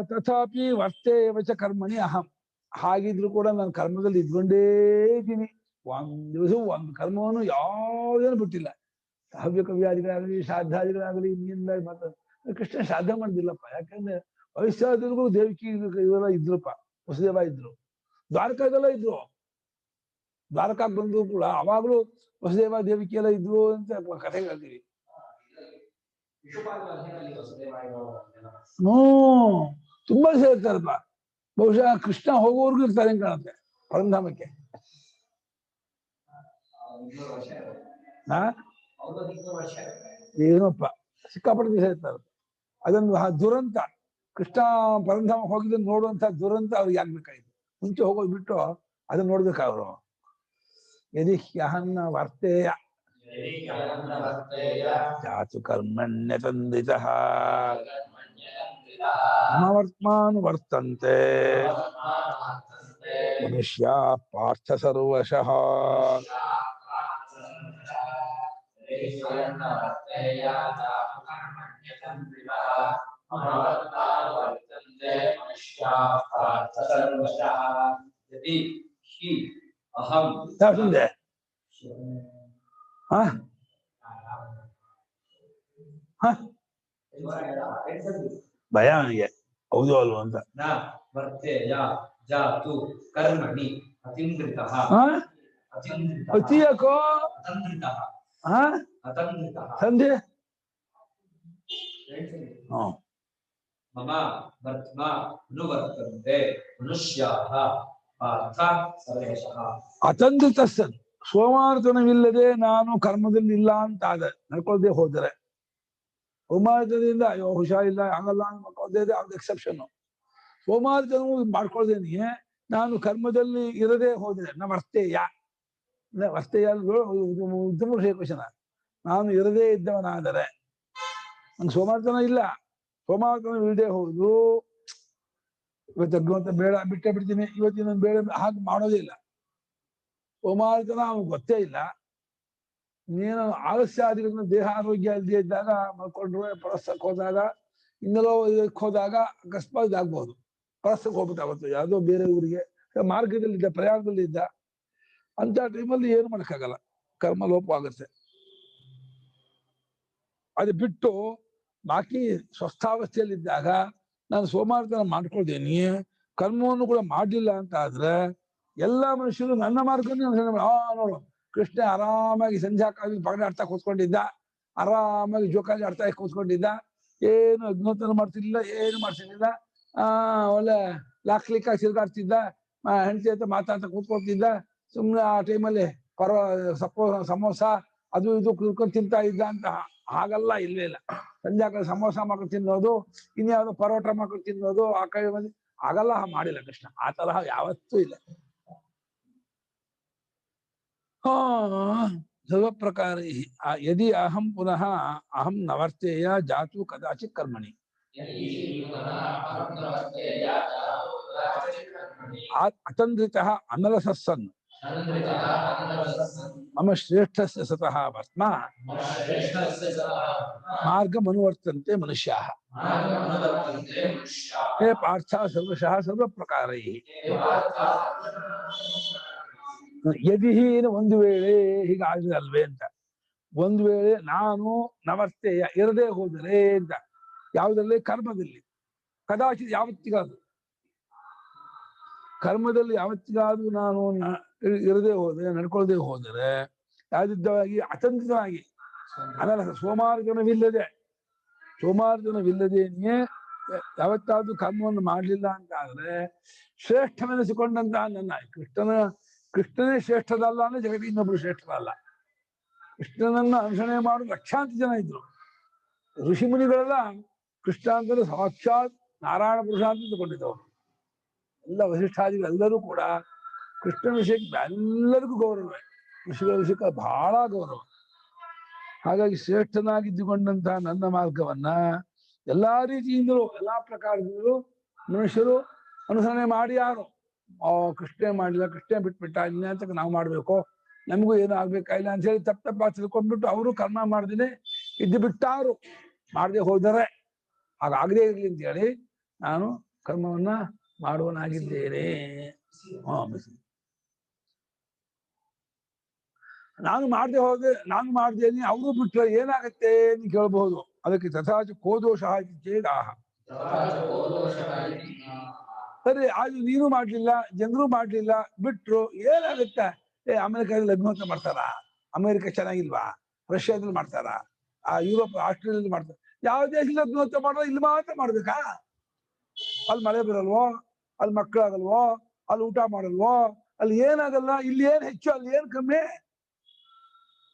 ತಥಾಪಿ ವರ್ತೇ ವಚ ಕರ್ಮಣಿ ಅಹಂ. ಹಾಗಿದ್ರು ಕೂಡ ನಾನು ಕರ್ಮದಲ್ಲಿ ಇದ್ಕೊಂಡೇ ಇದ್ದೀನಿ. ಒಂದ್ ದಿವಸ ಒಂದು ಕರ್ಮವನ್ನು ಯಾವುದೇನು ಬಿಟ್ಟಿಲ್ಲ. ಹವ್ಯ ಕವ್ಯಾದಿಗಳಾಗಲಿ ಶ್ರಾದ್ದಾದಿಗಳಾಗಲಿ ಇನ್ನಿಂದ ಮಾತಾಡ ಕೃಷ್ಣ ಶ್ರಾದ್ದ ಮಾಡಿದಿಲ್ಲಪ್ಪ. ಯಾಕಂದ್ರೆ ವಯಸ್ಸಾದ್ರಿಗೂ ದೇವಕಿ ಇವರೆಲ್ಲ ಇದ್ರಪ್ಪ, ವಸುದೇವ ಇದ್ರು, ದ್ವಾರಕಾದೆಲ್ಲ ಇದ್ರು. ದ್ವಾರಕಾಗ್ ಬಂದ್ರು ಕೂಡ ಅವಾಗ್ಲೂ ವಸುದೇವ ದೇವಕಿ ಎಲ್ಲ ಇದ್ರು ಅಂತ ಕಥೆ ಹೇಳ್ತೀವಿ. ತುಂಬಾ ಸೇರ್ತಾರಪ್ಪ. ಬಹುಶಃ ಕೃಷ್ಣ ಹೋಗೋರ್ಗು ಇರ್ತಾರೆ ಅಂತ ಕಾಣುತ್ತೆ ಪರಂಧಾಮಕ್ಕೆ. ಏನಪ್ಪ ಸಿಕ್ಕಾಪಟ್ಟೆ ಸೇರ್ತಾರೆ. ಅದೊಂದು ದುರಂತ. ಕೃಷ್ಣ ಪರಂಧಾಮ ಹೋಗಿದ್ದನ್ನು ನೋಡುವಂತ ದುರಂತ ಅವ್ರಿಗೆ ಆಗ್ಬೇಕಾಯ್ತು. ಮುಂಚೆ ಹೋಗೋದು ಬಿಟ್ಟು ಅದನ್ನ ನೋಡ್ಬೇಕಾದ್ರು. ಯದಿ ಹ್ಯಹನ್ನ ವರ್ತೇಯ ಜಾತು ಕರ್ಮಣ್ಯತಂದಿತಃ ಮಹಾವರ್ತ್ಮಾನು ವರ್ತಂತೆ ಮನುಷ್ಯ ಪಾರ್ಥ ಸರ್ವಶಃ. ಭಯ ನನಗೆ, ಹೌದು ಅಲ್ವ ಅಂತ. ಅತಿಯಕೋ ಸಂಧೆ ಮಮ ವರ್ತ್ಮ ಅನುವರ್ತಂತೆ ಮನುಷ್ಯಾಃ ಪಾರ್ಥ ಸರ್ವಶಃ. ಅತಂದ್ರಿತಸ್ಸನ್, ಸೋಮಾರ್ತನವಿಲ್ಲದೆ ನಾನು ಕರ್ಮದಲ್ಲಿ ಇಲ್ಲ ಅಂತಾದ ನಡ್ಕೊಳ್ದೆ ಹೋದರೆ, ಸೋಮಾರ್ತನದಿಂದ ಅಯ್ಯೋ ಹುಷಾರಿಲ್ಲ ಆಗಲ್ಲ ಮಾಡ್ಕೊಳ್ದೇ ಅವ್ರದ್ದು ಎಕ್ಸೆಪ್ಷನ್. ಸೋಮಾರ್ತನವು ಮಾಡ್ಕೊಳ್ದೇನೆ ನಾನು ಕರ್ಮದಲ್ಲಿ ಇರದೆ ಹೋದ್ರೆ ನ ವರ್ತೇಯ. ವರ್ತೇಯ ಉತ್ತಮ ಕ್ವಶನ. ನಾನು ಇರದೇ ಇದ್ದವನಾದರೆ, ನಂಗೆ ಸೋಮಾರ್ತನ ಇಲ್ಲ, ಸೋಮಾರ್ತನ ಇಲ್ಲದೆ ಹೋದ್ರು ಇವತ್ತು ಬೇಡ ಬಿಟ್ಟೆ ಬಿಡ್ತೀನಿ, ಇವತ್ತಿನ ಬೇಡ ಹಾಗೆ ಮಾಡೋದೇ ಇಲ್ಲ. ಸೋಮಾರ್ತನ ಅವನಿಗೆ ಗೊತ್ತೇ ಇಲ್ಲ. ನೀನು ಆಲಸ್ಯಾದಿಗಳನ್ನ ದೇಹ ಆರೋಗ್ಯ ಇಲ್ಲದೆ ಇದ್ದಾಗ ಮಾಡ್ಕೊಂಡ್ರೆ, ಪ್ರವಾಸಕ್ಕೆ ಹೋದಾಗ, ಇನ್ನೆಲ್ಲೋ ಇದಕ್ಕೆ ಹೋದಾಗ ಅಕಸ್ಮಾತ್ ಇದಾಗ್ಬೋದು. ಪ್ರವಾಸಕ್ಕೆ ಹೋಗ್ಬೇಕಾಗುತ್ತೆ ಯಾವುದೋ ಬೇರೆ ಊರಿಗೆ, ಮಾರ್ಗದಲ್ಲಿದ್ದ, ಪ್ರಯಾಣದಲ್ಲಿದ್ದ, ಅಂತ ಟೈಮಲ್ಲಿ ಏನು ಮಾಡೋಕ್ಕಾಗಲ್ಲ, ಕರ್ಮ ಲೋಪ ಆಗುತ್ತೆ. ಅದು ಬಿಟ್ಟು ಬಾಕಿ ಸ್ವಸ್ಥಾವಸ್ಥೆಯಲ್ಲಿದ್ದಾಗ ನಾನು ಸೋಮಾರ್ತನ ಮಾಡ್ಕೊಳ್ತೇನೆ, ಕರ್ಮವನ್ನು ಕೂಡ ಮಾಡಲಿಲ್ಲ ಅಂತ ಆದ್ರೆ ಎಲ್ಲ ಮನುಷ್ಯರು ನನ್ನ ಮಾರ್ಗವನ್ನು ನೋಡು. ಕೃಷ್ಣ ಆರಾಮಾಗಿ ಸಂಧ್ಯಾಕಾಲ ಪಗಡೆ ಆಡ್ತಾ ಕೂತ್ಕೊಂಡಿದ್ದ, ಆರಾಮಾಗಿ ಜೋಕಾಲಿ ಆಡ್ತಾ ಕೂತ್ಕೊಂಡಿದ್ದ, ಏನು ಅಗ್ನೋತ್ತನ ಮಾಡ್ತಿರ್ಲಿಲ್ಲ, ಏನು ಮಾಡ್ತಿರ್ಲಿಲ್ಲ. ಒಳ್ಳೆ ಲಾಕ್ಲಿಕ್ಕಾಗಿ ತಿರ್ಗಾಡ್ತಿದ್ದ, ಹೆಂಡತಿ ಅಂತ ಮಾತಾಡ್ತಾ ಕೂತ್ಕೊಳ್ತಿದ್ದ. ಸುಮ್ಮನೆ ಆ ಟೈಮಲ್ಲಿ ಸಮೋಸ ಅದು ಇದು ಕುಡ್ಕೊಂಡು ತಿಂತಾ ಇದ್ದ ಅಂತ. ಹಾಗಲ್ಲ, ಇಲ್ಲೇ ಇಲ್ಲ. ಸಂಧ್ಯಾಕಾಲ ಸಮೋಸ ಮಾಡ್ಕೊಂಡು ತಿನ್ನೋದು, ಇನ್ಯಾವುದೋ ಪರೋಟ ಮಾಡ್ಕೊಂಡು ತಿನ್ನೋದು, ಆ ಕೈ ಬಂದು ಆಗಲ್ಲ. ಮಾಡಿಲ್ಲ ಕೃಷ್ಣ, ಆ ತರಹ ಯಾವತ್ತೂ ಇಲ್ಲ. ಸರ್ವ ಪ್ರಕಾರ ಯದಿ ಅಹಂ ಪುನಃ ಅಹಂ ನವರ್ತೇಯ ಜಾತು ಕದಾಚಿತ್ ಕರ್ಮಣಿ ಅತಂದ್ರಿತಃ ಅನಲಸನ್ ಮಮ ಶ್ರೇಷ್ಠಸ್ಯ ಸತಃ ವರ್ತ್ಮ ಮಾರ್ಗಮನುವರ್ತಂತೆ ಮನುಷ್ಯಾಃ ಹೇ ಪಾರ್ಥ ಸರ್ವಶಃ ಸರ್ವ ಪ್ರಕಾರೈಃ. ಯದಿ ಒಂದು ವೇಳೆ ಹೀಗಾಗಿದೆ ಅಲ್ವೇ ಅಂತ. ಒಂದು ವೇಳೆ ನಾನು ನವರ್ತೇಯ ಇರದೇ ಹೋದರೆ ಅಂತ, ಯಾವುದರಲ್ಲಿ? ಕರ್ಮದಲ್ಲಿ. ಕದಾಚಿತ್ ಯಾವತ್ತಿಗಾದ್ರು, ಕರ್ಮದಲ್ಲಿ ಯಾವತ್ತಿಗಾದ್ರೂ ನಾನು ಇರದೇ ಹೋದರೆ, ನಡ್ಕೊಳ್ದೆ ಹೋದರೆ ಯಾವ್ದಿದ್ದವಾಗಿ ಅತಂತ್ರಿತವಾಗಿ ಆಮೇಲೆ ಸೋಮಾರ್ಜನವಿಲ್ಲದೇನೆ ಯಾವತ್ತಾದ್ರೂ ಕರ್ಮವನ್ನು ಮಾಡಲಿಲ್ಲ ಅಂತ ಆದ್ರೆ ಶ್ರೇಷ್ಠವೆನಿಸಿಕೊಂಡಂತ ನನ್ನ ಕೃಷ್ಣನೇ ಶ್ರೇಷ್ಠದಲ್ಲ ಅಂದ್ರೆ ಜಗತ್ತಿಗೆ ಇನ್ನೊಬ್ರು ಶ್ರೇಷ್ಠರಲ್ಲ. ಕೃಷ್ಣನನ್ನ ಅನುಸರಣೆ ಮಾಡುವ ಲಕ್ಷಾಂತರ ಜನ ಇದ್ರು. ಋಷಿ ಮುನಿಗಳೆಲ್ಲ ಕೃಷ್ಣ ಅಂತಂದ್ರೆ ಸಾಕ್ಷಾತ್ ನಾರಾಯಣ ಪುರುಷ ಅಂತ ತಿಳ್ಕೊಂಡಿದ್ದವರು. ಎಲ್ಲ ವಸಿಷ್ಠಾದಿಗಳು ಎಲ್ಲರೂ ಕೂಡ ಕೃಷ್ಣನ ವಿಷಯಕ್ಕೆ ಎಲ್ಲರಿಗೂ ಗೌರವವೇ, ಋಷಿಗಳ ವಿಷಯಕ್ಕೆ ಬಹಳ ಗೌರವ. ಹಾಗಾಗಿ ಶ್ರೇಷ್ಠನಾಗಿದ್ದುಕೊಂಡಂತಹ ನನ್ನ ಮಾರ್ಗವನ್ನ ಎಲ್ಲಾ ರೀತಿಯಿಂದಲೂ ಎಲ್ಲಾ ಪ್ರಕಾರದಿಂದಲೂ ಮನುಷ್ಯರು ಅನುಸರಣೆ ಮಾಡಿ ಯಾರು ಕೃಷ್ಣ ಮಾಡಿಲ್ಲ, ಕೃಷ್ಣ ಬಿಟ್ಬಿಟ್ಟ, ಇನ್ಯಾತಕ್ಕೆ ನಾವು ಮಾಡ್ಬೇಕು, ನಮಗೂ ಏನು ಆಗ್ಬೇಕಾಗಿಲ್ಲ ಅಂತ ಹೇಳಿ ತಪ್ಪ ತಿಳ್ಕೊಂಡ್ಬಿಟ್ಟು ಅವರು ಕರ್ಮ ಮಾಡ್ದೇನೆ ಇದ್ದು ಬಿಟ್ಟಾರು, ಮಾಡದೆ ಹೋದರೆ ಹಾಗಾಗದೇ ಇರ್ಲಿ ಅಂತ ಹೇಳಿ ನಾನು ಕರ್ಮವನ್ನ ಮಾಡುವನಾಗಿದ್ದೇನೆ. ನಾನು ಮಾಡ್ದೇನೆ ಅವರು ಬಿಟ್ರೆ ಏನಾಗತ್ತೆ ಅಂತ ಕೇಳಬಹುದು. ಅದಕ್ಕೆ ತಥಾಚ ಕೋದೋಷ ಚೇದಾಹ. ಸರಿ, ಅದು ನೀನು ಮಾಡ್ಲಿಲ್ಲ, ಜನರು ಮಾಡ್ಲಿಲ್ಲ, ಬಿಟ್ರು, ಏನಾಗುತ್ತೆ? ಅಮೆರಿಕದಲ್ಲಿ ಅಗ್ನಿಹೋತ್ರ ಮಾಡ್ತಾರ? ಅಮೆರಿಕ ಚೆನ್ನಾಗಿಲ್ವಾ? ರಷ್ಯಾದಲ್ಲಿ ಮಾಡ್ತಾರ? ಯುರೋಪ್ ಆಸ್ಟ್ರೇಲಿಯಾದಲ್ಲಿ ಮಾಡ್ತಾರ? ಯಾವ ದೇಶದಲ್ಲಿ ಅಗ್ನಿಹೋತ್ರ ಮಾಡೋದು? ಇಲ್ಲಿ ಮಾತ್ರ ಮಾಡ್ಬೇಕಾ? ಅಲ್ಲಿ ಮಳೆ ಬರಲ್ವೋ? ಅಲ್ಲಿ ಮಕ್ಕಳಾಗಲ್ವೋ? ಅಲ್ಲಿ ಊಟ ಮಾಡಲ್ವೋ? ಅಲ್ಲಿ ಏನಾಗಲ್ಲ? ಇಲ್ಲಿ ಏನ್ ಹೆಚ್ಚು, ಅಲ್ಲಿ ಏನ್ ಕಮ್ಮಿ?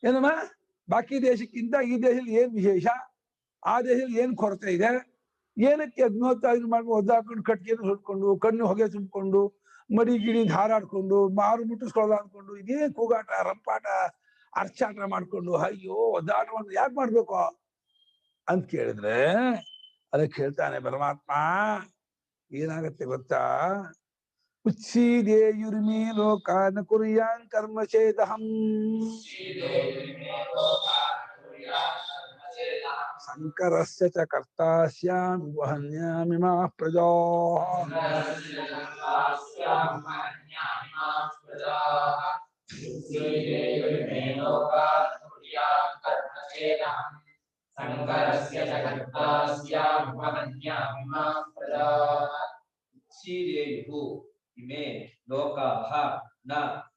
ಏನಮ್ಮ, ಬಾಕಿ ದೇಶಕ್ಕಿಂತ ಈ ದೇಶದಲ್ಲಿ ಏನ್ ವಿಶೇಷ? ಆ ದೇಶದಲ್ಲಿ ಏನ್ ಕೊರತೆ ಇದೆ? ಏನಕ್ಕೆ ಅಗ್ನಿಹೋತ್ರ ಮಾಡ್ಕೊಂಡು ಒದ್ದಾಕೊಂಡು ಕಟ್ಟಿಗೆಯನ್ನು ಸುಟ್ಕೊಂಡು ಕಣ್ಣು ಹೊಗೆ ತುಂಬಿಕೊಂಡು ಮಡಿ ಗಿಡಿ ಹಾರಾಡ್ಕೊಂಡು ಮಾರು ಮುಟ್ಟಿಸ್ಕೊಳ್ಳೋದು ಅನ್ಕೊಂಡು ಇದೇ ಕೂಗಾಟ ರಂಪಾಟ ಅರ್ಚಾಟ ಮಾಡ್ಕೊಂಡು ಅಯ್ಯೋ ಒದ್ದಾಟವನ್ನು ಯಾಕೆ ಮಾಡ್ಬೇಕು ಅಂತ ಕೇಳಿದ್ರೆ ಅದಕ್ಕೆ ಹೇಳ್ತಾನೆ ಪರಮಾತ್ಮ, ಏನಾಗತ್ತೆ ಗೊತ್ತಾ? ಉಚ್ಛೀದೇಯುರ್ಮೇ ಲೋಕಾನ ಕುರ್ಯಾನ್ ಕರ್ಮ ಚೇದಹಂ ಸಂಕರಸ್ಯ ಚ ಕರ್ತಾ ಸ್ಯಾಮಿ ವಹನ್ಯಾಮಿಮಾಃ ಪ್ರಜಾಃ. इमे लोकाः न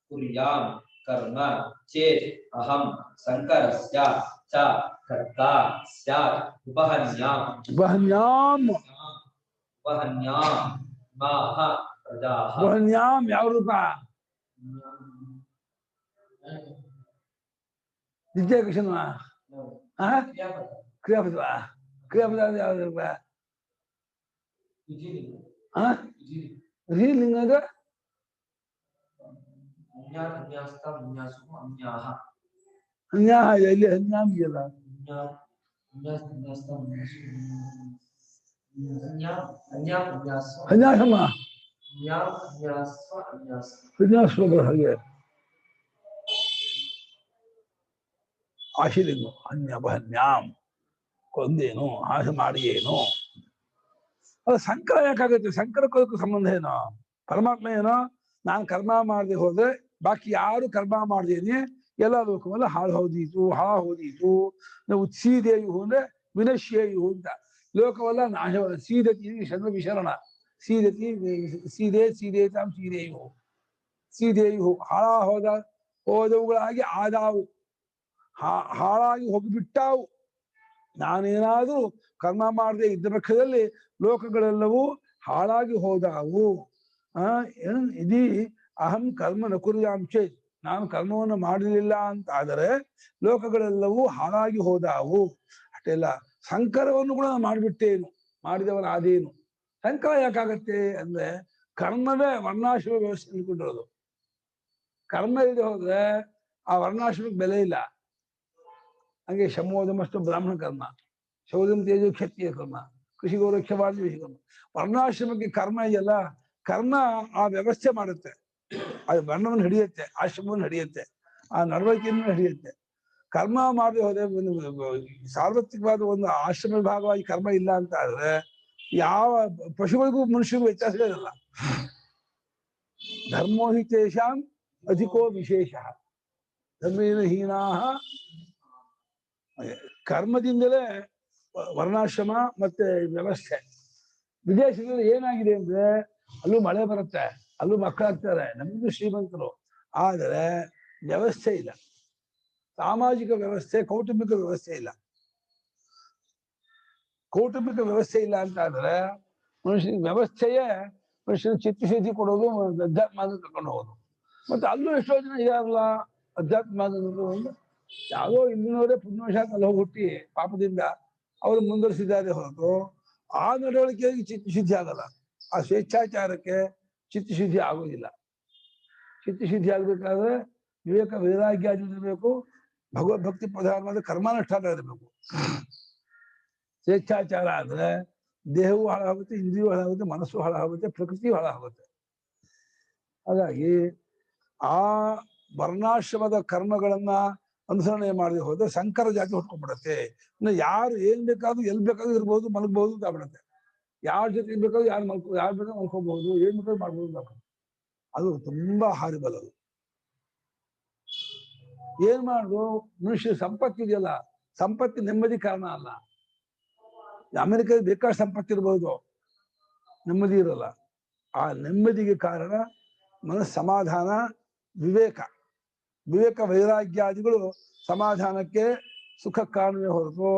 कुर्याम् कर्म चेत् अहं संकरस्य च कर्ता स्यात् उपहन्याम् माः प्रजाः. ವಹನ್ಯಾಮ್ ಯಾವ ರೂಪ? ನಿತ್ಯಕೃಷ್ಣನ ಕ್ರಿಯಾಪದ. ಕ್ರಿಯಾಪದ ಯಾವ ರೂಪ? ಲಿಂಗ ಅಂದ್ರೆ ಅನ್ಯಾಹ. ಎಲ್ಲಿ ಅನ್ಯಾಮ್ ಇದೆಯಲ್ಲ? ಅನ್ಯಾಸಮ್ಮ ಅನ್ಯಾಸ ಹಾಗೆ ಆಶಿಲಿಂಗು ಅನ್ಯಭನ್ಯಾಮ್ ಕೊಂದೇನು ಹಾಸ ಮಾಡಿಯೇನು. ಅದು ಸಂಕರ ಯಾಕಾಗುತ್ತೆ? ಸಂಕರಕ್ಕೂ ಸಂಬಂಧ ಏನೋ? ಪರಮಾತ್ಮ ಏನೋ ನಾನು ಕರ್ಮ ಮಾಡದೆ ಹೋದ್ರೆ ಬಾಕಿ ಯಾರು ಕರ್ಮ ಮಾಡ್ದೇನೆ ಎಲ್ಲ ಲೋಕವಲ್ಲ ಹಾಳು ಹೋದೀತು. ಉತ್ಸೀದೇಯು ಅಂದ್ರೆ ವಿನಶ್ಯೇಯು ಅಂತ. ಲೋಕವಲ್ಲ ನಾಶವಲ್ಲ. ಸೀದತಿ ಶರ್ಮ ವಿಶರಣ ಸೀದತಿ ಸೀದೇತಾಂ ಸೀದೇಯು ಹೋದವುಗಳಾಗಿ ಆದಾವು, ಹಾಳಾಗಿ ಹೋಗಿಬಿಟ್ಟಾವು. ನಾನೇನಾದ್ರೂ ಕರ್ಮ ಮಾಡದೆ ಇದ್ದ ಪಕ್ಷದಲ್ಲಿ ಲೋಕಗಳೆಲ್ಲವೂ ಹಾಳಾಗಿ ಹೋದಾವು. ಇದೀ ಅಹಂ ಕರ್ಮ ನ ಕುರ್ಯಾಂ ಚೇತ್, ನಾನು ಕರ್ಮವನ್ನು ಮಾಡಲಿಲ್ಲ ಅಂತ ಆದರೆ ಲೋಕಗಳೆಲ್ಲವೂ ಹಾಳಾಗಿ ಹೋದಾವು. ಅಷ್ಟೆಲ್ಲ ಸಂಕರವನ್ನು ಕೂಡ ಮಾಡಿಬಿಟ್ಟೇನು, ಮಾಡಿದವನಾದೇನು. ಸಂಕರ ಯಾಕಾಗತ್ತೆ ಅಂದ್ರೆ ಕರ್ಮವೇ ವರ್ಣಾಶ್ರಮ ವ್ಯವಸ್ಥೆ ಅಂದ್ಕೊಂಡಿರೋದು. ಕರ್ಮ ಇಲ್ಲದೆ ಹೋದ್ರೆ ಆ ವರ್ಣಾಶ್ರಮಕ್ಕೆ ಬೆಲೆ ಇಲ್ಲ. ಹಂಗೆ ಶಮೋದಮಸ್ತು ಬ್ರಾಹ್ಮಣ ಕರ್ಮ, ಶೌದಂ ತೇಜೋ ಕ್ಷತ್ರಿಯ ಕರ್ಮ, ಕೃಷಿ ಗೌರಕ್ಷವಾದ ಕರ್ಮ. ವರ್ಣಾಶ್ರಮಕ್ಕೆ ಕರ್ಮ ಇದೆಯಲ್ಲ, ಕರ್ಮ ಆ ವ್ಯವಸ್ಥೆ ಮಾಡುತ್ತೆ. ಅದು ವರ್ಣವನ್ನು ಹಿಡಿಯುತ್ತೆ, ಆಶ್ರಮವನ್ನು ಹಿಡಿಯುತ್ತೆ, ಆ ನಡವಳಿಕೆಯನ್ನು ಹಿಡಿಯುತ್ತೆ. ಕರ್ಮ ಮಾಡದೆ ಹೋದ್ರೆ ಸಾರ್ವತ್ರಿಕವಾದ ಒಂದು ಆಶ್ರಮ ಭಾಗವಾಗಿ ಕರ್ಮ ಇಲ್ಲ ಅಂತ ಆದ್ರೆ ಯಾವ ಪಶುಗಳಿಗೂ ಮನುಷ್ಯರಿಗೂ ವ್ಯತ್ಯಾಸ ಇರಲ್ಲ. ಧರ್ಮೋ ಹಿ ತೇಷಾಂ ಅಧಿಕೋ ವಿಶೇಷ ಧರ್ಮೇನ ಹೀನಾಹ. ಕರ್ಮದಿಂದಲೇ ವರ್ಣಾಶ್ರಮ ಮತ್ತೆ ವ್ಯವಸ್ಥೆ. ವಿದೇಶದಲ್ಲಿ ಏನಾಗಿದೆ ಅಂದ್ರೆ ಅಲ್ಲೂ ಮಳೆ ಬರುತ್ತೆ, ಅಲ್ಲೂ ಮಕ್ಕಳಾಗ್ತಾರೆ, ನಮಗೂ ಶ್ರೀಮಂತರು, ಆದರೆ ವ್ಯವಸ್ಥೆ ಇಲ್ಲ. ಸಾಮಾಜಿಕ ವ್ಯವಸ್ಥೆ, ಕೌಟುಂಬಿಕ ವ್ಯವಸ್ಥೆ ಇಲ್ಲ. ಕೌಟುಂಬಿಕ ವ್ಯವಸ್ಥೆ ಇಲ್ಲ ಅಂತ ಆದ್ರೆ ಮನುಷ್ಯನಿಗೆ ವ್ಯವಸ್ಥೆಯೇ ಮನುಷ್ಯನ ಚಿತ್ತಶುದ್ಧಿ ಕೊಡೋದು, ಅಧ್ಯಾತ್ಮ ಕರ್ಕೊಂಡು ಹೋಗೋದು. ಮತ್ತೆ ಅಲ್ಲೂ ಎಷ್ಟೋ ಜನ ಇದಾರಲ್ಲ ಅಧ್ಯಾತ್ಮ ಯಾವುದೋ ಇಂದಿನವರೇ ಪುಣ್ಯವಶಾತ್ ಅಲ್ಲಿ ಹೋಗಿ ಹುಟ್ಟಿ ಪಾಪದಿಂದ ಅವರು ಮುಂದುವರಿಸಿದ್ದಾರೆ ಹೊರತು ಆ ನಡವಳಿಕೆಗೆ ಚಿತ್ತಶುದ್ಧಿ ಆಗಲ್ಲ. ಆ ಸ್ವೇಚ್ಛಾಚಾರಕ್ಕೆ ಚಿತ್ತಶುದ್ಧಿ ಆಗೋದಿಲ್ಲ. ಚಿತ್ತಶುದ್ಧಿ ಆಗ್ಬೇಕಾದ್ರೆ ವಿವೇಕ ವೈರಾಗ್ಯ ಇರಬೇಕು, ಭಗವದ್ಭಕ್ತಿ ಪ್ರಧಾನವಾದ ಕರ್ಮಾನುಷ್ಠಾನ ಇರಬೇಕು. ಸ್ವೇಚ್ಛಾಚಾರ ಆದ್ರೆ ದೇಹವೂ ಹಾಳಾಗುತ್ತೆ, ಇಂದ್ರಿಯೂ ಹಾಳಾಗುತ್ತೆ, ಮನಸ್ಸು ಹಾಳಾಗುತ್ತೆ, ಪ್ರಕೃತಿಯೂ ಹಾಳಾಗುತ್ತೆ. ಹಾಗಾಗಿ ಆ ವರ್ಣಾಶ್ರಮದ ಕರ್ಮಗಳನ್ನ ಅನುಸರಣೆ ಮಾಡದೆ ಹೋದ್ರೆ ಸಂಕರ ಜಾತಿ ಹುಟ್ಕೊಂಡ್ಬಿಡತ್ತೆ. ಇನ್ನು ಯಾರು ಏನ್ ಬೇಕಾದ್ರೂ ಎಲ್ಲಿ ಬೇಕಾದ್ರೂ ಇರ್ಬೋದು, ಮಲಗಬಹುದು ಅಂತ ಆಗ್ಬಿಡತ್ತೆ. ಯಾರ ಜೊತೆ ಬೇಕಾದ್ರೂ ಯಾರು ಯಾರು ಬೇಕಾದ್ರೂ ಮಲ್ಕೋಬಹುದು, ಏನ್ ಬೇಕಾದ್ರೂ ಮಾಡ್ಬೋದು ಅಂತ. ಅದು ತುಂಬಾ ಹಾರಿಬಲ್. ಅದು ಏನ್ ಮಾಡುದು? ಮನುಷ್ಯ ಸಂಪತ್ತಿದೆಯಲ್ಲ, ಸಂಪತ್ತಿ ನೆಮ್ಮದಿ ಕಾರಣ ಅಲ್ಲ. ಅಮೆರಿಕದ ಬೇಕಾದ ಸಂಪತ್ತಿರ್ಬೋದು, ನೆಮ್ಮದಿ ಇರಲ್ಲ. ಆ ನೆಮ್ಮದಿಗೆ ಕಾರಣ ಮನಸ್ಸಮಾಧಾನ, ವಿವೇಕ. ವಿವೇಕ ವೈರಾಗ್ಯಾದಿಗಳು ಸಮಾಧಾನಕ್ಕೆ, ಸುಖ ಕಾರಣವೇ ಹೊರತು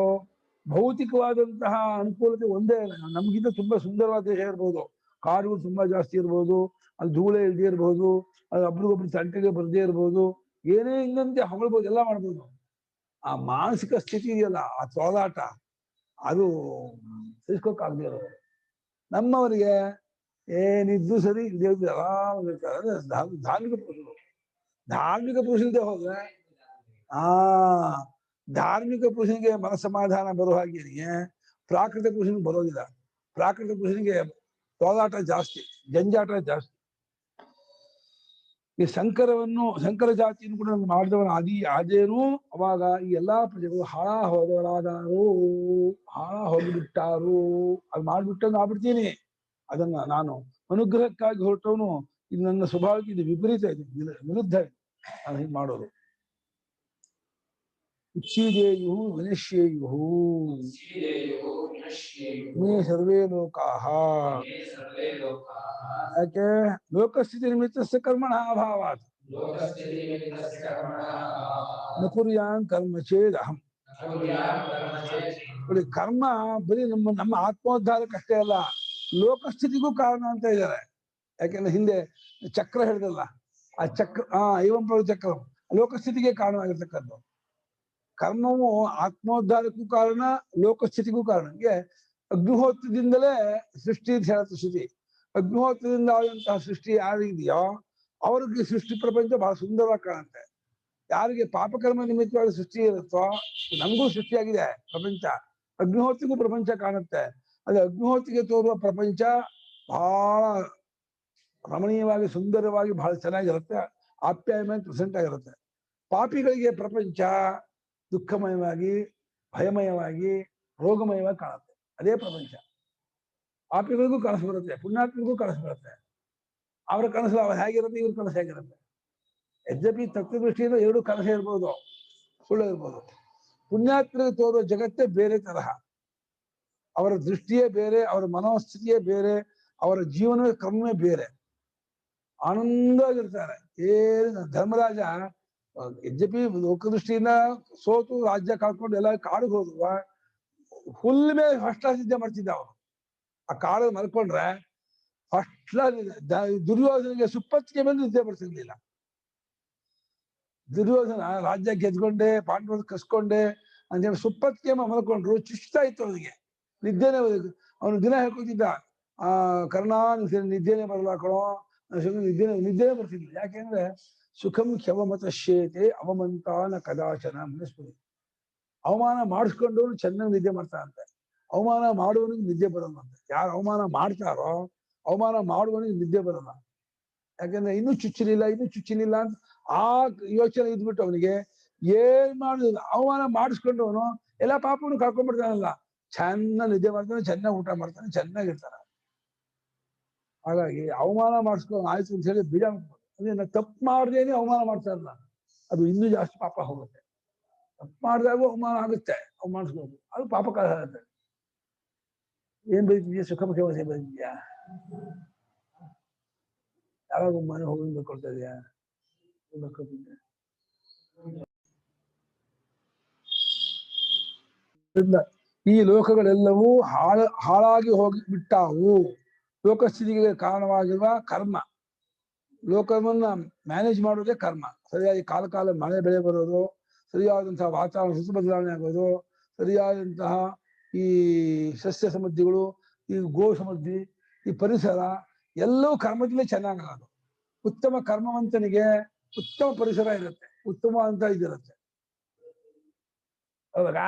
ಭೌತಿಕವಾದಂತಹ ಅನುಕೂಲತೆ ಒಂದೇ. ನಮ್ಗಿಂತ ತುಂಬಾ ಸುಂದರವಾದ ದೇಶ ಇರ್ಬೋದು, ಕಾಡುಗಳು ತುಂಬಾ ಜಾಸ್ತಿ ಇರ್ಬೋದು, ಅಲ್ಲಿ ಧೂಳೆ ಇಲ್ಲದೆ ಇರ್ಬೋದು, ಅದು ಒಬ್ರಿಗೊಬ್ರು ತಂಟೆಗೆ ಬರದೇ ಇರ್ಬೋದು, ಏನೇ ಇನ್ನಂತೆ ಹೊಗಳ್ಬೋದು, ಎಲ್ಲ ಮಾಡ್ಬೋದು. ಆ ಮಾನಸಿಕ ಸ್ಥಿತಿ ಇದೆಯಲ್ಲ, ಆ ತೊಳಲಾಟ, ಅದು ತಿಳಿಸ್ಕೋಕ್ಕಾಗದೇ ಇರೋದು. ನಮ್ಮವರಿಗೆ ಏನಿದ್ದು ಸರಿ ಇಲ್ಲದೆ ಆರಾಮಿರ್ತಾರೆ. ಧಾರ್ಮಿಕ ಪುರುಷರು. ಧಾರ್ಮಿಕ ಪುರುಷನಿಗೆ ಹೋದ್ರೆ ಧಾರ್ಮಿಕ ಪುರುಷನಿಗೆ ಮನಸ್ಸಮಾಧಾನ ಬರೋ ಹಾಗೇನಿಗೆ ಪ್ರಾಕೃತಿಕ ಪುರುಷನಿಗೆ ಬರೋದಿಲ್ಲ. ಪ್ರಾಕೃತಿಕ ಪುರುಷನಿಗೆ ತೊಳಲಾಟ ಜಾಸ್ತಿ, ಜಂಜಾಟ ಜಾಸ್ತಿ. ಈ ಸಂಕರ ಜಾತಿಯನ್ನು ಕೂಡ ಮಾಡಿದವನ ಆದೇನು ಅವಾಗ ಈ ಎಲ್ಲಾ ಪ್ರಜೆಗಳು ಹಾಳ ಹೋದವರಾದರು, ಹಾಳ ಹೋಗಿಬಿಟ್ಟಾರು. ಅದು ಮಾಡ್ಬಿಟ್ಟು ಆಗ್ಬಿಡ್ತೀನಿ. ಅದನ್ನ ನಾನು ಅನುಗ್ರಹಕ್ಕಾಗಿ ಹೊರಟವನು, ಇದು ನನ್ನ ಸ್ವಭಾವಕ್ಕೆ ಇದು ವಿಪರೀತ ಇದೆ, ವಿರುದ್ಧ ಇದೆ ನಾನು ಹೀಗೆ ಮಾಡೋದು. ಉಚ್ಛೀದೇಯು ವಿನಶ್ಯೇಯು ಮೇ ಸರ್ವೇ ಲೋಕಾಃ. ಯಾಕೆ? ಲೋಕಸ್ಥಿತಿ ನಿಮಿತ್ತಸ್ಯ ಕರ್ಮಣ ಅಭಾವಾತ್ ನ ಕುರ್ಯಾಂ ಕರ್ಮ ಚೇದಹಂ. ಕರ್ಮ ಬರೀ ನಮ್ಮ ಆತ್ಮೋದ್ಧಾರಕ್ಕಷ್ಟೇ ಅಲ್ಲ, ಲೋಕಸ್ಥಿತಿಗೂ ಕಾರಣ ಅಂತ ಇದ್ದಾರೆ. ಯಾಕೆಂದ್ರೆ ಹಿಂದೆ ಚಕ್ರ ಹೇಳಿದಲ್ಲ, ಆ ಚಕ್ರ ಐವಂ ಚಕ್ರ ಲೋಕಸ್ಥಿತಿಗೆ ಕಾರಣವಾಗಿರ್ತಕ್ಕದ್ದು. ಕರ್ಮವು ಆತ್ಮೋದ್ಧಾರಕ್ಕೂ ಕಾರಣ, ಲೋಕಸ್ಥಿತಿಗೂ ಕಾರಣ. ಹೀಗೆ ಅಗ್ನಿಹೋತ್ರದಿಂದಲೇ ಸೃಷ್ಟಿ ಅಂತ ಹೇಳುತ್ತೆ ಶ್ರುತಿ. ಅಗ್ನಿಹೋತ್ರದಿಂದ ಆದಂತಹ ಸೃಷ್ಟಿ ಯಾರಿದೆಯೋ ಅವ್ರಿಗೆ ಸೃಷ್ಟಿ ಪ್ರಪಂಚ ಬಹಳ ಸುಂದರವಾಗಿ ಕಾಣುತ್ತೆ. ಯಾರಿಗೆ ಪಾಪಕರ್ಮ ನಿಮಿತ್ತವಾಗಿ ಸೃಷ್ಟಿ ಇರುತ್ತೋ, ನಮಗೂ ಸೃಷ್ಟಿಯಾಗಿದೆ ಪ್ರಪಂಚ, ಅಗ್ನಿಹೋತ್ರಿಗೂ ಪ್ರಪಂಚ ಕಾಣುತ್ತೆ. ಅದೇ ಅಗ್ನಿಹೋತ್ರಿಗೆ ತೋರುವ ಪ್ರಪಂಚ ಬಹಳ ರಮಣೀಯವಾಗಿ, ಸುಂದರವಾಗಿ, ಬಹಳ ಚೆನ್ನಾಗಿರುತ್ತೆ, ಆಪ್ಯಾಯವಾಗಿ ಪ್ರೆಸೆಂಟ್ ಆಗಿರುತ್ತೆ. ಪಾಪಿಗಳಿಗೆ ಪ್ರಪಂಚ ದುಃಖಮಯವಾಗಿ, ಭಯಮಯವಾಗಿ, ರೋಗಮಯವಾಗಿ ಕಾಣುತ್ತೆ. ಅದೇ ಪ್ರಪಂಚ ಪಾಪಿಗಳಿಗೂ ಕನಸು ಬರುತ್ತೆ, ಪುಣ್ಯಾತ್ಮರಿಗೂ ಕನಸು ಬರುತ್ತೆ. ಅವರ ಕನಸು ಅವ್ರು ಹೇಗಿರುತ್ತೆ, ಇವ್ರ ಕನಸು ಹೇಗಿರುತ್ತೆ. ಯದ್ಯಪಿ ತತ್ವದೃಷ್ಟಿಯಿಂದ ಎರಡು ಕನಸು ಇರ್ಬೋದು, ಸುಳ್ಳು ಇರ್ಬೋದು. ಪುಣ್ಯಾತ್ಮರಿಗೆ ತೋರುವ ಜಗತ್ತೇ ಬೇರೆ ತರಹ, ಅವರ ದೃಷ್ಟಿಯೇ ಬೇರೆ, ಅವರ ಮನೋಸ್ಥಿತಿಯೇ ಬೇರೆ, ಅವರ ಜೀವನವೇ ಕ್ರಮವೇ ಬೇರೆ, ಆನಂದವಾಗಿರ್ತಾರೆ. ಧರ್ಮರಾಜ ಯದ್ಯಪಿ ಲೋಕದೃಷ್ಟಿಯಿಂದ ಸೋತು ರಾಜ್ಯ ಕಳ್ಕೊಂಡು ಎಲ್ಲ ಕಾಡಿಗೆ ಹೋಗುವ, ಹುಲ್ ಮೇಲೆ ಫಸ್ಟ್ ಕ್ಲಾಸ್ ನಿದ್ದೆ ಮಾಡ್ತಿದ್ದ ಅವನು. ಆ ಕಾಡು ಮಲ್ಕೊಂಡ್ರೆ ಫಸ್ಟ್ ಕ್ಲಾಸ್. ದುರ್ಯೋಧನಿಗೆ ಸುಪ್ಪತ್ತಿಗೆ ಮೇಲೆ ನಿದ್ದೆ ಬರ್ತಿರ್ಲಿಲ್ಲ. ದುರ್ಯೋಧನ ರಾಜ್ಯ ಗೆದ್ಕೊಂಡೆ, ಪಾಂಡವ ಕಸ್ಕೊಂಡೆ ಅಂತೇಳಿ ಸುಪ್ಪತ್ತಿಗೆ ಮಲ್ಕೊಂಡ್ರು, ಚುಚ್ತಾ ಇತ್ತು ಅವನಿಗೆ, ನಿದ್ದೆನೆ. ಅವನು ದಿನ ಹೇಳ್ಕೊತಿದ್ದ, ಕರ್ಣ ನಿದ್ದೆನೆ ಬರಲಾಕಣೋ, ನಿದ್ದೆನೆ ಬರ್ತಿದ್ದ. ಯಾಕೆಂದ್ರೆ ಸುಖಂ ಕ್ಷವಮತಶ್ಯೇತೆ ಅವಮಂತಾನ ಕದಾಚನ. ಮನಸ್ಪತಿ ಅವಮಾನ ಮಾಡಿಸ್ಕೊಂಡು ಚೆನ್ನಾಗಿ ನಿದ್ದೆ ಮಾಡ್ತಾರಂತೆ, ಅವಮಾನ ಮಾಡುವವನಿಗೆ ನಿದ್ದೆ ಬರಲ್ಲಂತೆ. ಯಾರು ಅವಮಾನ ಮಾಡ್ತಾರೋ ಅವಮಾನ ಮಾಡುವವನಿಗೆ ನಿದ್ದೆ ಬರಲ್ಲ. ಯಾಕೆಂದ್ರೆ ಇನ್ನೂ ಚುಚ್ಚಲಿಲ್ಲ ಅಂತ ಆ ಯೋಚನೆ ಇದ್ಬಿಟ್ಟು ಅವನಿಗೆ ಏನ್ ಮಾಡುದಿಲ್ಲ. ಅವಮಾನ ಮಾಡಿಸ್ಕೊಂಡವನು ಎಲ್ಲ ಪಾಪವನ್ನು ಕಳ್ಕೊಂಡ್ಬಿಡ್ತಾನಲ್ಲ, ಚೆನ್ನಾಗಿ ನಿದ್ದೆ ಮಾಡ್ತಾನೆ, ಚೆನ್ನಾಗಿ ಊಟ ಮಾಡ್ತಾನೆ, ಚೆನ್ನಾಗಿರ್ತಾನೆ. ಹಾಗಾಗಿ ಅವಮಾನ ಮಾಡಿಸ್ಕೊಂಡು ಆಯ್ತು ಅಂತ ಹೇಳಿ ಬೀಜ ಅಂದ್ರೆ ತಪ್ಪು ಮಾಡ್ದೇನೆ ಅವಮಾನ ಮಾಡ್ತಾರಲ್ಲ, ಅದು ಇನ್ನೂ ಜಾಸ್ತಿ ಪಾಪ ಹೋಗುತ್ತೆ. ತಪ್ಪು ಮಾಡಿದಾಗೂ ಅವಮಾನ ಆಗುತ್ತೆ, ಅವಮಾನಿಸ್ಬೋದು, ಅದು ಪಾಪ ಕಾಲ ಆಗುತ್ತೆ. ಏನ್ ಬರೀತಿದ್ಯಾ? ಸುಖ ಮುಖ್ಯವಾದ ಬರೀತಿದ್ಯಾ? ಯಾವಾಗ ಮನೆ ಹೋಗಿ ಕೊಡ್ತಾ ಇದೆಯಾ? ಈ ಲೋಕಗಳೆಲ್ಲವೂ ಹಾಳಾಗಿ ಹೋಗಿ ಬಿಟ್ಟಾವು. ಲೋಕಸ್ಥಿತಿಗೆ ಕಾರಣವಾಗಿರುವ ಕರ್ಮ, ಲೋಕವನ್ನ ಮ್ಯಾನೇಜ್ ಮಾಡೋದೇ ಕರ್ಮ. ಸರಿಯಾಗಿ ಕಾಲ ಮಳೆ ಬೆಳೆ ಬರೋದು, ಸರಿಯಾದಂತಹ ವಾತಾವರಣ ಋತು ಬದಲಾವಣೆ ಆಗೋದು, ಸರಿಯಾದಂತಹ ಈ ಸಸ್ಯ ಸಮೃದ್ಧಿಗಳು, ಈ ಗೋ ಸಮೃದ್ಧಿ, ಈ ಪರಿಸರ ಎಲ್ಲವೂ ಕರ್ಮದಲ್ಲೇ ಚೆನ್ನಾಗಾಗೋದು. ಉತ್ತಮ ಕರ್ಮವಂತನಿಗೆ ಉತ್ತಮ ಪರಿಸರ ಇರುತ್ತೆ, ಉತ್ತಮ ಅಂತ ಇದಿರುತ್ತೆ. ಹೌದಾ?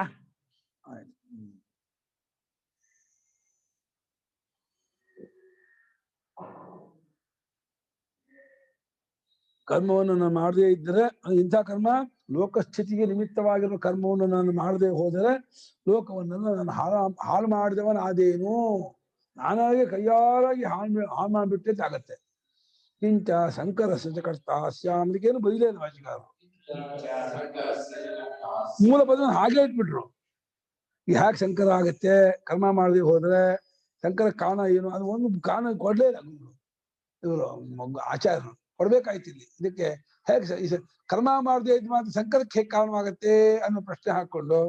ಕರ್ಮವನ್ನು ನಾನು ಮಾಡದೇ ಇದ್ದರೆ, ಇಂಥ ಕರ್ಮ ಲೋಕಸ್ಥಿತಿಗೆ ನಿಮಿತ್ತವಾಗಿರುವ ಕರ್ಮವನ್ನು ನಾನು ಮಾಡದೆ ಹೋದರೆ ಲೋಕವನ್ನೆಲ್ಲ ನಾನು ಹಾಳು ಮಾಡಿದವನಾದೇನು, ನಾನಾಗೆ ಕೈಯಾರಾಗಿ ಹಾಳು ಮಾಡಿಬಿಟ್ಟೆ ಆಗತ್ತೆ. ಇಂಥ ಸಂಕರ ಕರ್ತ ಸ್ಯಾಮ್ಲಿಕೇನು ಬೈಲೇ ಇಲ್ಲ ವಾಚಿಕಾರರು. ಮೂಲ ಪದ ಹಾಗೆ ಇಟ್ಬಿಟ್ರು. ಈ ಹ್ಯಾಕ್ ಸಂಕರ ಆಗತ್ತೆ ಕರ್ಮ ಮಾಡದೆ ಹೋದ್ರೆ, ಸಂಕರ ಕಾರಣ ಏನು, ಅದು ಒಂದು ಕಾರಣ ಕೊಡ್ಲೇ ಇಲ್ಲ ಇವರು ಆಚಾರ್ಯರು. ಕೊಡ್ಬೇಕಾಯ್ತು ಇಲ್ಲಿ. ಇದಕ್ಕೆ ಹೇಗೆ ಕರ್ಮ ಮಾಡದೆ ಇದ್ ಮಾತ್ರ ಸಂಕರಕ್ಕೆ ಹೇಗೆ ಕಾರಣವಾಗತ್ತೆ ಅನ್ನೋ ಪ್ರಶ್ನೆ ಹಾಕೊಂಡು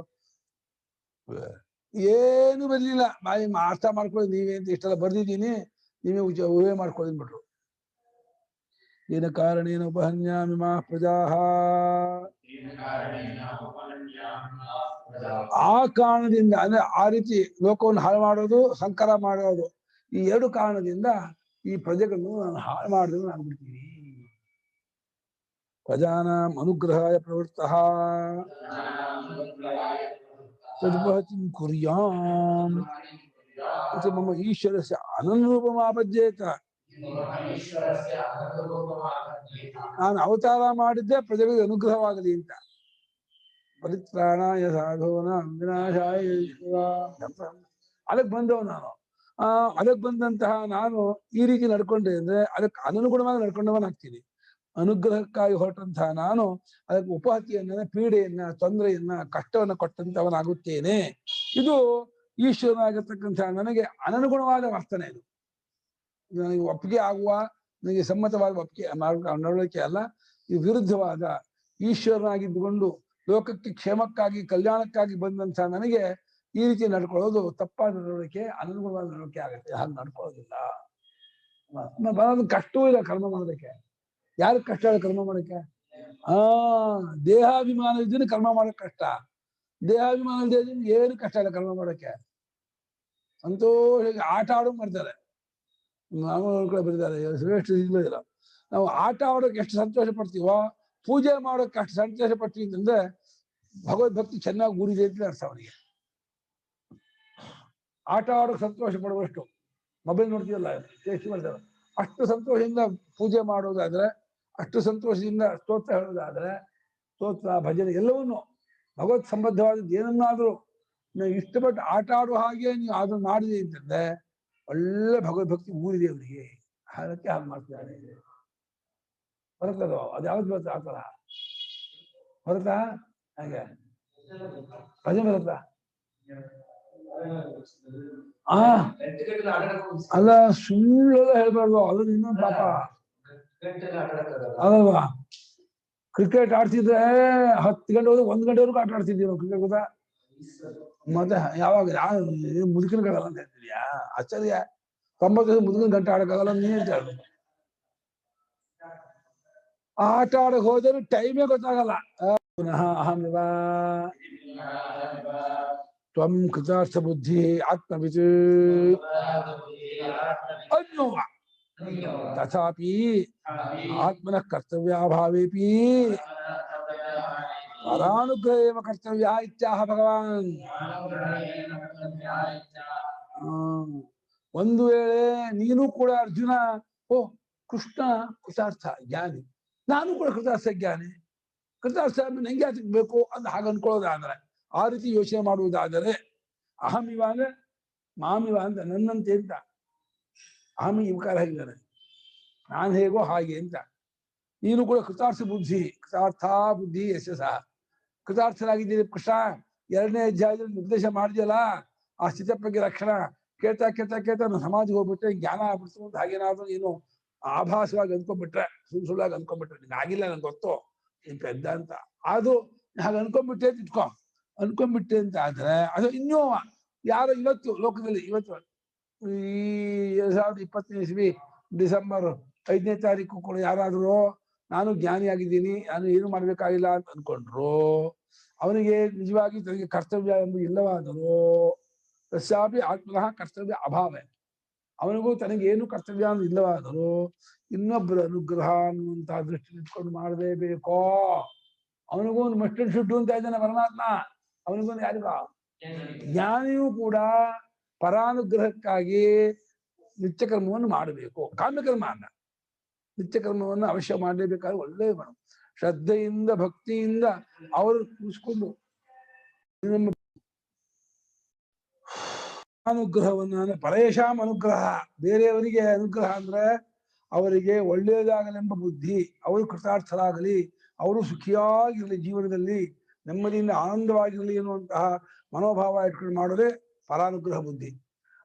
ಏನು ಬರ್ಲಿಲ್ಲ. ಬಾಯಿ ಅರ್ಥ ಮಾಡ್ಕೊಳ್ಳಿ ನೀವೇ ಅಂತ ಇಷ್ಟೆಲ್ಲ ಬರ್ದಿದ್ದೀನಿ, ನೀವೇ ಊಹೆ ಮಾಡ್ಕೊಳ್ಳಿ ಅಂದ್ಬಿಟ್ರು. ಏನ ಕಾರಣೇನ ಉಪಹನ್ಯಾಮಿ ಮಾ ಪ್ರಜಾಃ, ಆ ಕಾರಣದಿಂದ ಅಂದ್ರೆ ಆ ರೀತಿ ಲೋಕವನ್ನು ಹಾಳು ಮಾಡೋದು, ಸಂಕರ ಮಾಡೋದು, ಈ ಎರಡು ಕಾರಣದಿಂದ ಈ ಪ್ರಜೆಗಳನ್ನು ನಾನು ಹಾಳು ಮಾಡಿದ್ರು ನಾನು ಬಿಡ್ತೀನಿ. ಪ್ರಜಾನಾಂ ಅನುಗ್ರಹಾಯ ಪ್ರವೃತ್ತಃ ತದ್ಭವತಿಂ ಕುರ್ಯಾಂ ಇತಿ ಮಮ ಈಶ್ವರಸ್ಯ ಅನನ್ಯರೂಪಮಾಪದ್ಯೇತ. ನಾನು ಅವತಾರ ಮಾಡಿದ್ದೆ ಪ್ರಜೆಗಳಿಗೆ ಅನುಗ್ರಹವಾಗಲಿ ಅಂತ. ಪರಿತ್ರಾಣಾಯ ಸಾಧೂನಾಂ ವಿನಾಶಾಯ ಅದಕ್ಕೆ ಬಂದವ ನಾನು. ಅದಕ್ಕೆ ಬಂದಂತಹ ನಾನು ಈ ರೀತಿ ನಡ್ಕೊಂಡೆ ಅಂದ್ರೆ ಅದಕ್ಕೆ ಅನನುಗುಣವಾಗಿ ನಡ್ಕೊಂಡವನಾಗ್ತೀನಿ. ಅನುಗ್ರಹಕ್ಕಾಗಿ ಹೊರಟಂತಹ ನಾನು ಅದಕ್ಕೆ ಉಪಹತಿಯನ್ನ, ಪೀಡೆಯನ್ನ, ತೊಂದರೆಯನ್ನ, ಕಷ್ಟವನ್ನ ಕೊಟ್ಟಂತವನಾಗುತ್ತೇನೆ. ಇದು ಈಶ್ವರನಾಗಿರ್ತಕ್ಕಂತಹ ನನಗೆ ಅನನುಗುಣವಾದ ವರ್ತನೆ. ಇದು ನನಗೆ ಒಪ್ಪಿಗೆ ಆಗುವ, ನನಗೆ ಸಮ್ಮತವಾದ ಒಪ್ಪಿಗೆ ನಡವಳಿಕೆ ಅಲ್ಲ. ಇದು ವಿರುದ್ಧವಾದ, ಈಶ್ವರನಾಗಿದ್ದುಕೊಂಡು ಲೋಕಕ್ಕೆ ಕ್ಷೇಮಕ್ಕಾಗಿ ಕಲ್ಯಾಣಕ್ಕಾಗಿ ಬಂದಂತಹ ನನಗೆ ಈ ರೀತಿ ನಡ್ಕೊಳ್ಳೋದು ತಪ್ಪಾದ ನಡವಳಿಕೆ, ಅನನುಗುಣವಾದ ನಡವಳಿಕೆ ಆಗುತ್ತೆ. ಹಾಗೆ ನಡ್ಕೊಳ್ಳೋದಿಲ್ಲ. ಬರೋದು ಕಷ್ಟವೂ ಇಲ್ಲ ಕರ್ಮ ಮಾಡೋದಕ್ಕೆ. ಯಾರು ಕಷ್ಟ ಇಲ್ಲ ಕರ್ಮ ಮಾಡಕ್ಕೆ? ದೇಹಾಭಿಮಾನ ಇದ್ದೀನಿ ಕರ್ಮ ಮಾಡಕ್ ಕಷ್ಟ. ದೇಹಾಭಿಮಾನ ಇದ್ದೀನಿ ಏನು ಕಷ್ಟ ಇಲ್ಲ ಕರ್ಮ ಮಾಡಕ್ಕೆ. ಸಂತೋಷ ಆಟ ಆಡೋ ಮಾಡ್ತಾರೆ. ನಾವು ಕೂಡ ಬರೀತಾರೆ ಶ್ರೇಷ್ಠ ಇಲ್ಲ. ನಾವು ಆಟ ಆಡೋಕೆ ಎಷ್ಟು ಸಂತೋಷ ಪಡ್ತೀವೋ, ಪೂಜೆ ಮಾಡೋಕೆ ಅಷ್ಟು ಸಂತೋಷ ಪಡ್ತೀವಿ ಅಂತಂದ್ರೆ ಭಗವದ್ಭಕ್ತಿ ಚೆನ್ನಾಗಿ ಗುರಿದೆ ಅಂತ ಅರ್ಥ ಅವನಿಗೆ. ಆಟ ಆಡೋಕೆ ಸಂತೋಷ ಪಡುವಷ್ಟು, ಮೊಬೈಲ್ ನೋಡ್ತೀವಲ್ಲ ಟೇಸ್ಟ್ ಮಾಡ್ತಾರೆ, ಅಷ್ಟು ಸಂತೋಷದಿಂದ ಪೂಜೆ ಮಾಡೋದಾದ್ರೆ, ಅಷ್ಟು ಸಂತೋಷದಿಂದ ಸ್ತೋತ್ರ ಹೇಳೋದಾದ್ರೆ, ಸ್ತೋತ್ರ ಭಜನೆ ಎಲ್ಲವನ್ನೂ ಭಗವತ್ ಸಂಬದ್ಧವಾದದ್ದು ಏನನ್ನಾದ್ರೂ ನೀವು ಇಷ್ಟಪಟ್ಟು ಆಟ ಆಡುವ ಹಾಗೆ ನೀವು ಅದನ್ನು ಮಾಡಿದೆ ಅಂತಂದ್ರೆ ಒಳ್ಳೆ ಭಗವದ್ಭಕ್ತಿ ಊರಿದೆ ಅವನಿಗೆ. ಅದಕ್ಕೆ ಹಾಗೆ ಮಾಡ್ತಿದ್ದಾನೆ. ಬರುತ್ತದೋ ಅದು ಯಾವ್ದು ಬರುತ್ತೆ ಆ ಥರ ಬರುತ್ತಾ? ಹಾಗೆ ಭಜನೆ ಬರುತ್ತಾ? ಅಲ್ಲ, ಸುಳ್ಳೆಲ್ಲ ಹೇಳ್ಬಾರ್ದು. ಅದು ಇನ್ನೊಂದು ಪಾಪ ಅಲ್ವಾ. ಕ್ರಿಕೆಟ್ ಆಡ್ತಿದ್ರೆ 10 ಗಂಟೆ ಹೋದ್ರೆ 1 ಗಂಟೆವರೆಗೂ ಆಟ ಆಡ್ತಿದ್ದೀವಿ ನಾವು ಕ್ರಿಕೆಟ್. ಗೊತ್ತಾ? ಮತ್ತೆ ಯಾವಾಗ ಮುದುಕಿನ ಕಾಗಲ್ಲ ಅಂತ ಹೇಳ್ತಿದ್ಯಾ? ಆಶ್ಚರ್ಯ. 90 ಮುದುಕಿನ ಗಂಟೆ ಆಡಕ್ಕಾಗಲ್ಲ ನೀನ್ ಹೇಳ್ತಾರೆ. ಆಟ ಆಡಕ್ ಹೋದ್ರೆ ಟೈಮೇ ಗೊತ್ತಾಗಲ್ಲ. ಪುನಃ ಅಹಮಿವ ತ್ವಂ ಕೃತಾರ್ಥ ಬುದ್ಧಿ ಆತ್ಮವಿತ್ ಅನ್ಯೋವ ತಥಾಪಿ ಆತ್ಮನಃ ಕರ್ತವ್ಯಾಭಾವೇಪಿ ಪರಾನುಗ್ರಹೇವ ಕರ್ತವ್ಯ ಇತ್ಯಾಹ ಭಗವಾನ್. ಒಂದು ವೇಳೆ ನೀನು ಕೂಡ ಅರ್ಜುನ, ಓ ಕೃಷ್ಣ ಕೃತಾರ್ಥ ಜ್ಞಾನಿ, ನಾನು ಕೂಡ ಕೃತಾರ್ಥ ಜ್ಞಾನಿ, ಕೃತಾರ್ಥ ನಂಗೆ ಯಾತಕ್ಕೆ ಬೇಕು ಅಂತ ಹಾಗೆ ಅನ್ಕೊಳ್ಳೋದಾದ್ರೆ, ಆ ರೀತಿ ಯೋಚನೆ ಮಾಡುವುದಾದರೆ, ಅಹಮಿವ ಅಂದ್ರೆ ಮಾಮಿವ ಅಂತ ನನ್ನಂತೆ ಅಂತ. ಅಹಮಿ ಇವಕಾರ ಹೇಳಿದ್ದಾನೆ, ನಾನು ಹೇಗೋ ಹಾಗೆ ಅಂತ. ನೀನು ಕೂಡ ಕೃತಾರ್ಥ ಬುದ್ಧಿ, ಕೃತಾರ್ಥ ಬುದ್ಧಿ ಯಶ ಸಹ ಕೃತಾರ್ಥನಾಗಿದ್ದೀನಿ ಕೃಷ್ಣ. 2ನೇ ಅಧ್ಯಾಯದಲ್ಲಿ ನಿರ್ದೇಶ ಮಾಡಿದೆಯಲ್ಲ ಆ ಸ್ಥಿತಪ್ರಜ್ಞೆ ಲಕ್ಷಣ. ಕೇಳ್ತಾ ಕೇಳ್ತಾ ಕೇಳ್ತಾ ನಾನು ಸಮಾಧಿಗೆ ಹೋಗ್ಬಿಟ್ರೆ ಜ್ಞಾನ ಆಗ್ಬಿಡ್ತು ಅಂತ ಹಾಗೇನಾದ್ರೂ ನೀನು ಆಭಾಸವಾಗಿ ಅಂದ್ಕೊಂಡ್ಬಿಟ್ರೆ, ಸುಳ್ಳಾಗಿ ಅಂದ್ಕೊಂಡ್ಬಿಟ್ರೆ, ನಿಂಗೆ ಆಗಿಲ್ಲ ನನ್ಗೆ ಗೊತ್ತು ನೀನ್ ಪೆದ್ದ ಅಂತ, ಅದು ಹಾಗೆ ಅನ್ಕೊಂಡ್ಬಿಟ್ಟೆ ಇಟ್ಕೊ. ಅನ್ಕೊಂಡ್ಬಿಟ್ಟೆ ಅಂತ ಆದ್ರೆ ಅದು ಇನ್ನೂ ಯಾರು ಇವತ್ತು ಲೋಕದಲ್ಲಿ ಇವತ್ತು ಈ 2020ನೇ ಇಸ್ವಿ ಡಿಸೆಂಬರ್ 5ನೇ ತಾರೀಕು ಕೂಡ ಯಾರಾದ್ರೂ ನಾನು ಜ್ಞಾನಿಯಾಗಿದ್ದೀನಿ, ನಾನು ಏನು ಮಾಡ್ಬೇಕಾಗಿಲ್ಲ ಅಂತ ಅನ್ಕೊಂಡ್ರು, ಅವನಿಗೆ ನಿಜವಾಗಿ ತನಗೆ ಕರ್ತವ್ಯ ಎಂಬುದು ಇಲ್ಲವಾದರೂ ತಸ್ಯಾಪಿ ಆತ್ಮನಃ ಕರ್ತವ್ಯ ಅಭಾವೇ, ಅವನಿಗೂ ತನಗೇನು ಕರ್ತವ್ಯ ಅನ್ನೋದು ಇಲ್ಲವಾದರೂ ಇನ್ನೊಬ್ಬರ ಅನುಗ್ರಹ ಅನ್ನುವಂತಹ ದೃಷ್ಟಿ ಇಟ್ಕೊಂಡು ಮಾಡಲೇಬೇಕೋ. ಅವನಿಗೂ ಒಂದು ಮಸ್ಟ್ ಅಂಡ್ ಶುಡ್ ಅಂತ ಇದ್ದಾನೆ ಪರಮಾತ್ಮ. ಅವನಿಗೊಂದು ಯಾರಿಗ ಜ್ಞಾನಿಯೂ ಕೂಡ ಪರಾನುಗ್ರಹಕ್ಕಾಗಿ ನಿತ್ಯಕರ್ಮವನ್ನು ಮಾಡಬೇಕು. ಕಾಮ್ಯಕರ್ಮ ಅಲ್ಲ, ನಿತ್ಯಕರ್ಮವನ್ನು ಅವಶ್ಯ ಮಾಡಲೇಬೇಕಾದ್ರೆ ಒಳ್ಳೆಯ ಗುಣ. ಶ್ರದ್ಧೆಯಿಂದ ಭಕ್ತಿಯಿಂದ ಅವರು ಕೂರಿಸ್ಕೊಂಡು ನಮ್ಮ ಅನುಗ್ರಹವನ್ನು ಪರೇಶಾಂ ಅನುಗ್ರಹ, ಬೇರೆಯವರಿಗೆ ಅನುಗ್ರಹ ಅಂದ್ರೆ ಅವರಿಗೆ ಒಳ್ಳೆಯದಾಗಲೆಂಬ ಬುದ್ಧಿ, ಅವರು ಕೃತಾರ್ಥರಾಗಲಿ, ಅವರು ಸುಖಿಯಾಗಿರಲಿ, ಜೀವನದಲ್ಲಿ ನೆಮ್ಮದಿಯಿಂದ ಆನಂದವಾಗಿರಲಿ ಎನ್ನುವಂತಹ ಮನೋಭಾವ ಇಟ್ಕೊಂಡು ಮಾಡೋದೇ ಪರಾನುಗ್ರಹ ಬುದ್ಧಿ.